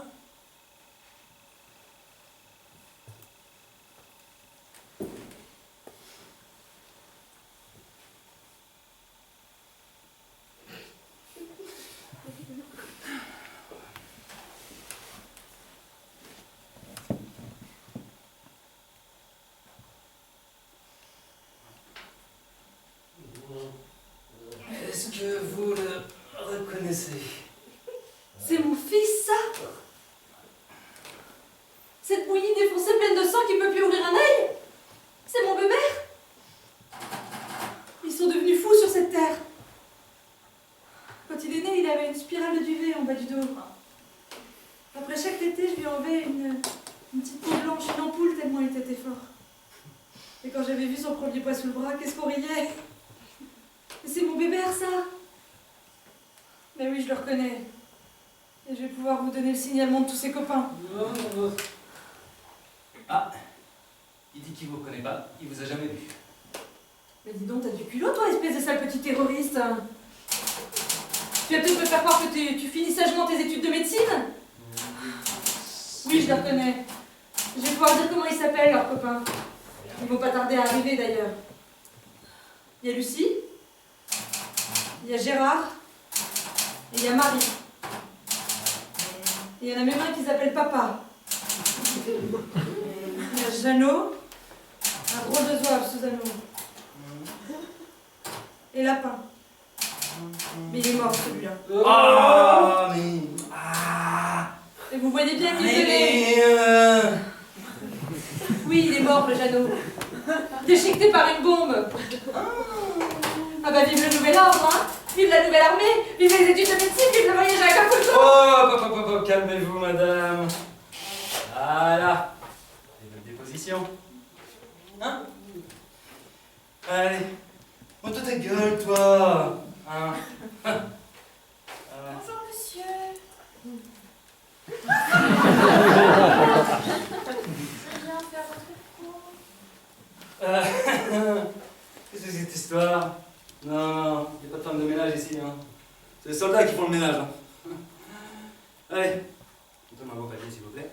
Est-ce que vous le reconnaissez? C'est mon fils, ça? Cette bouillie défoncée pleine de sang qui peut plus ouvrir un œil? C'est mon bébé? Ils sont devenus fous sur cette terre. Quand il est né, il avait une spirale de duvet en bas du dos. Après chaque tétée, je lui enlevais une petite peau blanche, une ampoule tellement il était fort. Et quand j'avais vu son premier poids sous le bras, qu'est-ce qu'on riait? Mais c'est mon bébé, ça? Mais oui, je le reconnais. Et je vais pouvoir vous donner le signalement de tous ses copains. Ah, il dit qu'il vous reconnaît pas, il vous a jamais vu. Mais dis donc, t'as du culot, toi, espèce de sale petit terroriste. Tu vas peut-être me faire croire que tu finis sagement tes études de médecine? Oui, je le reconnais. Je vais pouvoir dire comment ils s'appellent, leurs copains. Ils vont pas tarder à arriver, d'ailleurs. Il y a Lucie, il y a Gérard, et il y a Marie. Et il y en a même un qui s'appelle Papa. Il y a Jeannot, un gros deux oeufs sous anneau. Et Lapin. Mais il est mort, celui-là. Ah, mais... Ah. Et vous voyez bien qu'il est... Oui, il est mort, le Jeannot. Déchiqueté par une bombe. Ah bah vive le nouvel ordre, hein. Vive la nouvelle armée, vive les études de médecine, vive le voyage avec un couteau. Oh, calmez-vous, madame. Voilà. Et votre déposition. Hein? Allez. Monte ta gueule, toi. Hein? Bonjour, monsieur. Je viens faire votre cours. Qu'est-ce que c'est cette histoire? Non, il n'y a pas de femme de ménage ici. Hein. C'est les soldats qui font le ménage. Hein. Allez, donne-moi vos papiers, s'il vous plaît.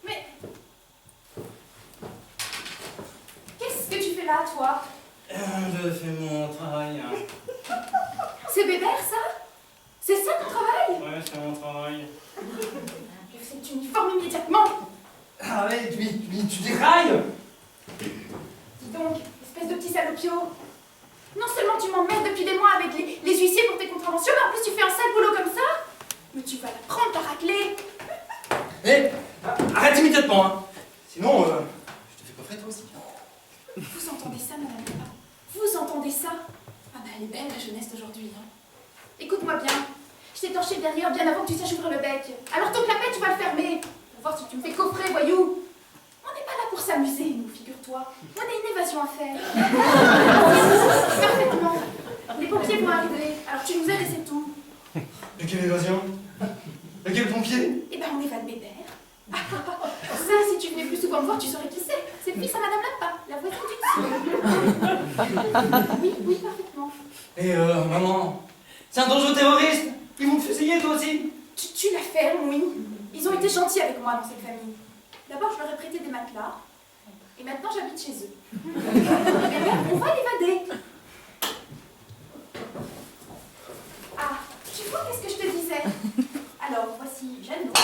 Mais... Qu'est-ce que tu fais là, toi? Je fais mon travail. Hein. C'est Bébert, ça? C'est ça ton travail? Ouais, c'est mon travail. Enlève cet uniforme immédiatement. Arrête, tu dérailles. Dis donc, espèce de petit salopio. Non seulement tu m'emmerdes depuis des mois avec les huissiers pour tes contraventions, mais en plus tu fais un sale boulot comme ça. Mais tu vas la prendre ta raclée. Hé, arrête immédiatement, hein. Sinon, je te fais coffrer toi aussi. Vous entendez ça, madame Papa? Vous entendez ça? Ah bah elle est belle, la jeunesse d'aujourd'hui, hein. Écoute-moi bien. Je t'ai torché derrière bien avant que tu saches ouvrir le bec. Alors ton clapet, tu vas le fermer. Pour voir si tu me fais coffrer, voyou. On n'est pas là pour s'amuser, nous, figure-toi. On a une évasion à faire. Parfaitement. Les pompiers vont arriver. Alors tu nous aides et c'est tout. De quelle évasion? De quel pompier? Eh ben on évade Bébert. Ça, si tu venais plus souvent me voir, tu saurais qui c'est. C'est le fils à Madame Lapin, la voisine du dessus. Oui, parfaitement. Et maman, c'est un danger terroriste. Ils vont me fusiller, toi aussi. Tu la fermes, oui. Ils ont été gentils avec moi dans cette famille. D'abord, je leur ai prêté des matelas. Et maintenant, j'habite chez eux. Bébert, on va l'évader. Ah, tu vois, qu'est-ce que je te disais? Alors, voici Jeannot,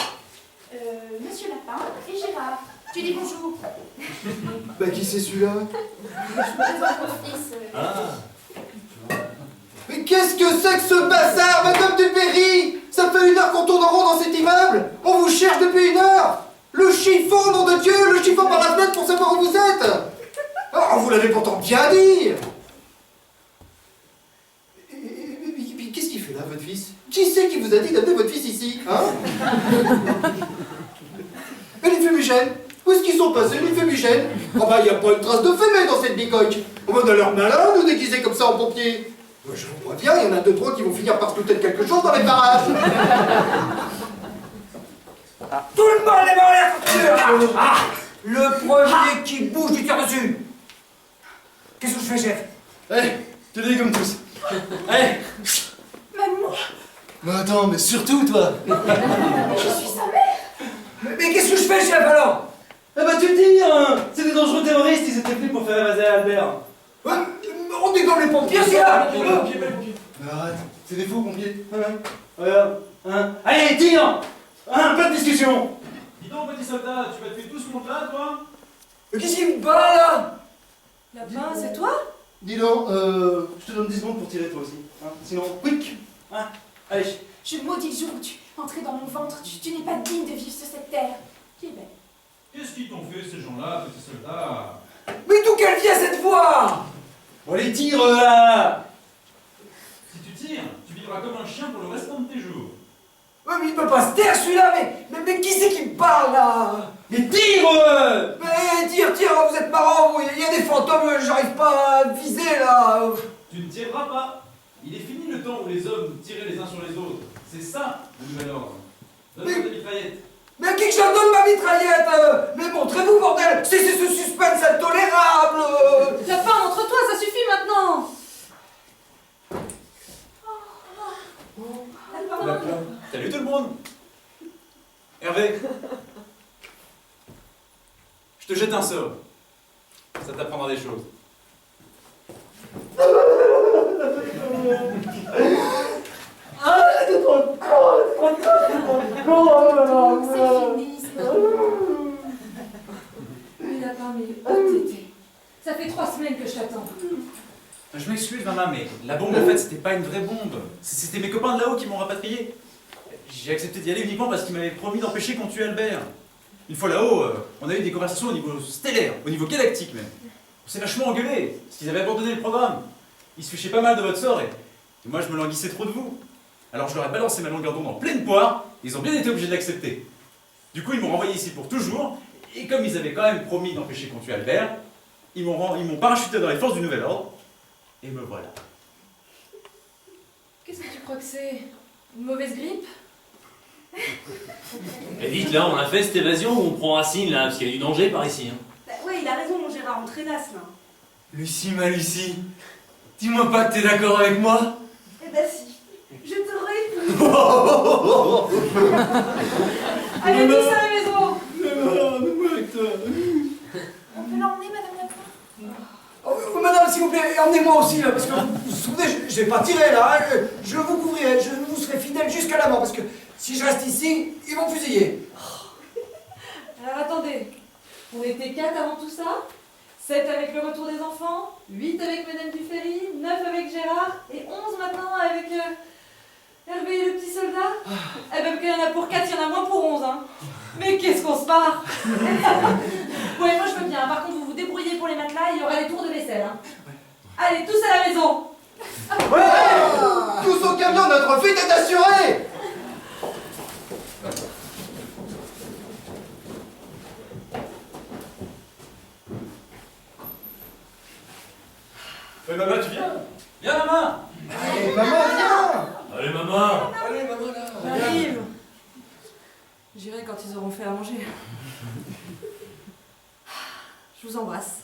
Monsieur Lapin et Gérard. Tu dis bonjour. Bah, qui c'est celui-là? Je présente mon fils. Mais qu'est-ce que c'est que ce bazar, Madame Duperry? Ça fait 1 heure qu'on tourne en rond dans cet immeuble. On vous cherche depuis 1 heure. Le chiffon, nom de Dieu, le chiffon par la fenêtre pour savoir où vous êtes. Oh, vous l'avez pourtant bien dit. Mais qu'est-ce qu'il fait là, votre fils? Qui c'est qui vous a dit d'amener votre fils ici, hein? Et les fumigènes? Où est-ce qu'ils sont passés, les fumigènes? Oh bah, il n'y a pas une trace de fumée dans cette bicoque. On va dans leur malin, nous déguiser comme ça en pompiers. Je vous vois bien, il y en a 2-3 qui vont finir par se douter de quelque chose dans les parages. Tout le monde est dans la voiture. Le premier qui bouge du tire dessus. Qu'est-ce que je fais, chef? Tu le dis comme tous. Maman, Mais attends, mais surtout toi. je suis sa mère. Mais qu'est-ce que je fais, chef, alors? Ah bah tu le dis, hein. C'est des dangereux terroristes, ils étaient venus pour faire évaser Albert. On est comme les pompiers, c'est là. Mais arrête, c'est des faux pompiers. Regarde, hein. Allez, tire. Hein, pas de discussion. Dis donc, petit soldat, tu vas te faire tout ce monde-là, toi? Mais qu'est-ce qu'il me parle, là? Lapin, c'est toi? Dis donc, je te donne 10 secondes pour tirer toi aussi. Hein. Sinon, quick. Hein. Allez. Je maudis le jour où tu entrais dans mon ventre. Tu n'es pas digne de vivre sur cette terre. Tu es belle. Qu'est-ce qu'ils t'ont fait, ces gens-là, petit soldat? Mais d'où qu'elle vient, cette voix? Bon, allez, tire, là. Si tu tires, tu vivras comme un chien pour le restant de tes jours. Mais il peut pas se taire, celui-là. Mais qui c'est qui me parle, là? Mais tire. Mais tire, vous êtes marrant, vous. Il y a des fantômes, j'arrive pas à viser, là. Tu ne tireras pas. Il est fini le temps où les hommes tiraient les uns sur les autres. C'est ça, le nouvel ordre. Donne-moi ta mitraillette. Mais à qui que je donne ma mitraillette? Mais montrez-vous, bordel. C'est ce suspense intolérable. Lapin, montre-toi, ça suffit maintenant. Salut tout le monde. Hervé. Je te jette un sort. Ça t'apprendra des choses. C'est fini, Mais Lapin, mais où t'étais? Ça fait 3 semaines que je t'attends. Je m'excuse, maman, mais la bombe, en fait, c'était pas une vraie bombe. C'était mes copains de là-haut qui m'ont rapatrié. J'ai accepté d'y aller uniquement parce qu'ils m'avaient promis d'empêcher qu'on tue Albert. Une fois là-haut, on a eu des conversations au niveau stellaire, au niveau galactique même. On s'est vachement engueulé, parce qu'ils avaient abandonné le programme. Ils se fichaient pas mal de votre sort et moi je me languissais trop de vous. Alors je leur ai balancé ma longueur d'onde en pleine poire, ils ont bien été obligés de l'accepter. Du coup ils m'ont renvoyé ici pour toujours, et comme ils avaient quand même promis d'empêcher qu'on tue Albert, ils m'ont parachuté dans les forces du Nouvel Ordre, et me voilà. Qu'est-ce que tu crois que c'est? Une mauvaise grippe? Et vite, là, on a fait cette évasion où on prend Racine, là, parce qu'il y a du danger par ici. Hein. Bah ouais, il a raison, mon Gérard, on traînasse là. Lucie, ma Lucie, dis-moi pas que t'es d'accord avec moi. Eh ben si, je te réponds. Allez, tous à la maison. On peut l'emmener, Madame Lapin? Oh, madame, s'il vous plaît, emmenez-moi aussi, là, parce que vous vous souvenez, je vais pas tirer, là. Hein, je vous couvrirai, je vous serai fidèle jusqu'à la mort, parce que si je reste ici, ils vont me fusiller. Alors attendez, on était 4 avant tout ça, 7 avec le retour des enfants, 8 avec Madame Duferry, 9 avec Gérard, et 11 maintenant avec Hervé et le petit soldat. Eh ben qu'il y en a pour 4, il y en a moins pour 11, hein. Mais qu'est-ce qu'on se barre. Ouais, moi je veux bien, par contre vous vous débrouillez pour les matelas, il y aura les tours de vaisselle, hein. Allez, tous à la maison. Ouais, tous au camion, notre fuite est assurée. Ouais, maman, tu viens? Viens, maman. Allez, maman, viens. Allez, maman. Allez, maman, là. J'arrive. J'irai quand ils auront fait à manger. Je vous embrasse.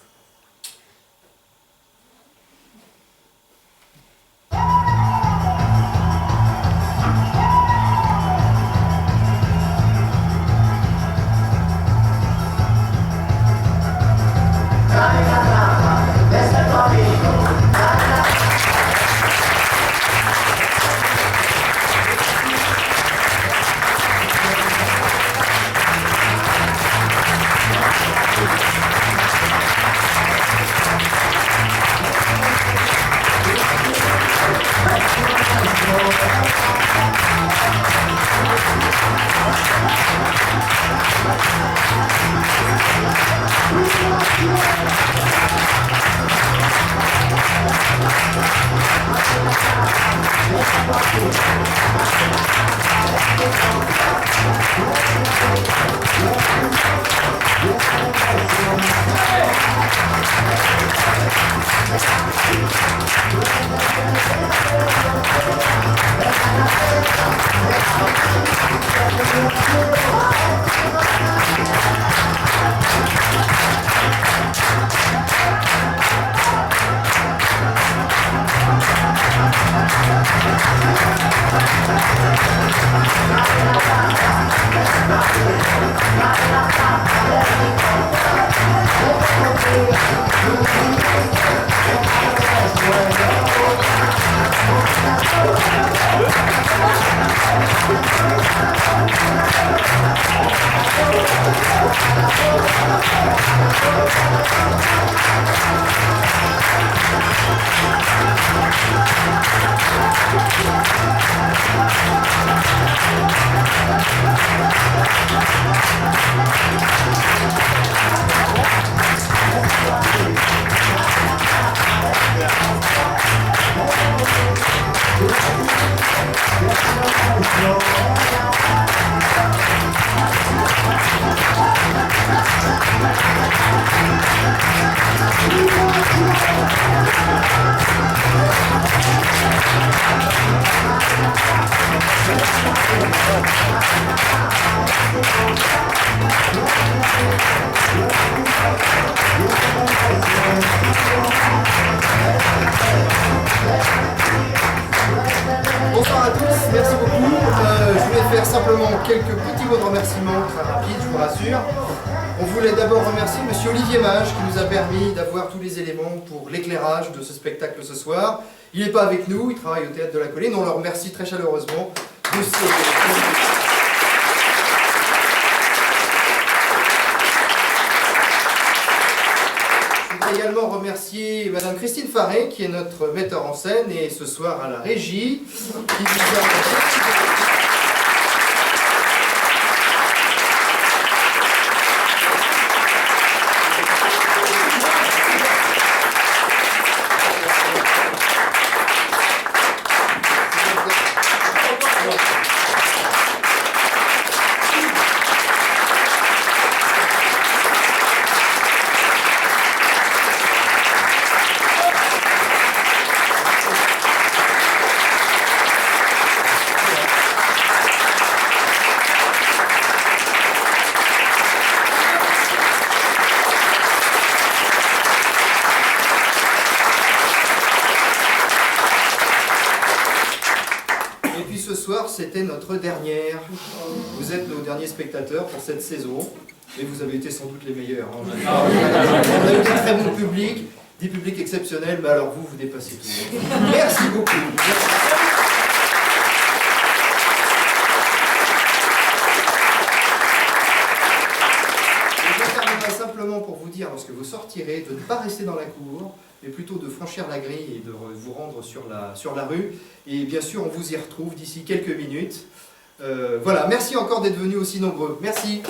Bonsoir à tous, merci beaucoup. Je voulais faire simplement quelques petits mots de remerciement très rapides, je vous rassure. On voulait d'abord remercier monsieur Olivier Mage qui nous a permis d'avoir tous les éléments pour l'éclairage de ce spectacle ce soir. Il n'est pas avec nous, il travaille au Théâtre de la Colline. On le remercie très chaleureusement de ces... également remercier Madame Christine Faré, qui est notre metteur en scène, et ce soir à la régie, qui nous a... C'était notre dernière. Vous êtes nos derniers spectateurs pour cette saison, mais vous avez été sans doute les meilleurs. Hein. On a eu des très bons publics, des publics exceptionnels, mais alors vous dépassez tout. Merci beaucoup. Je terminerai simplement pour vous dire, lorsque vous sortirez, de ne pas rester dans la cour, mais plutôt de franchir la grille et de vous rendre sur la rue. Et bien sûr, on vous y retrouve d'ici quelques minutes. Voilà, merci encore d'être venus aussi nombreux. Merci.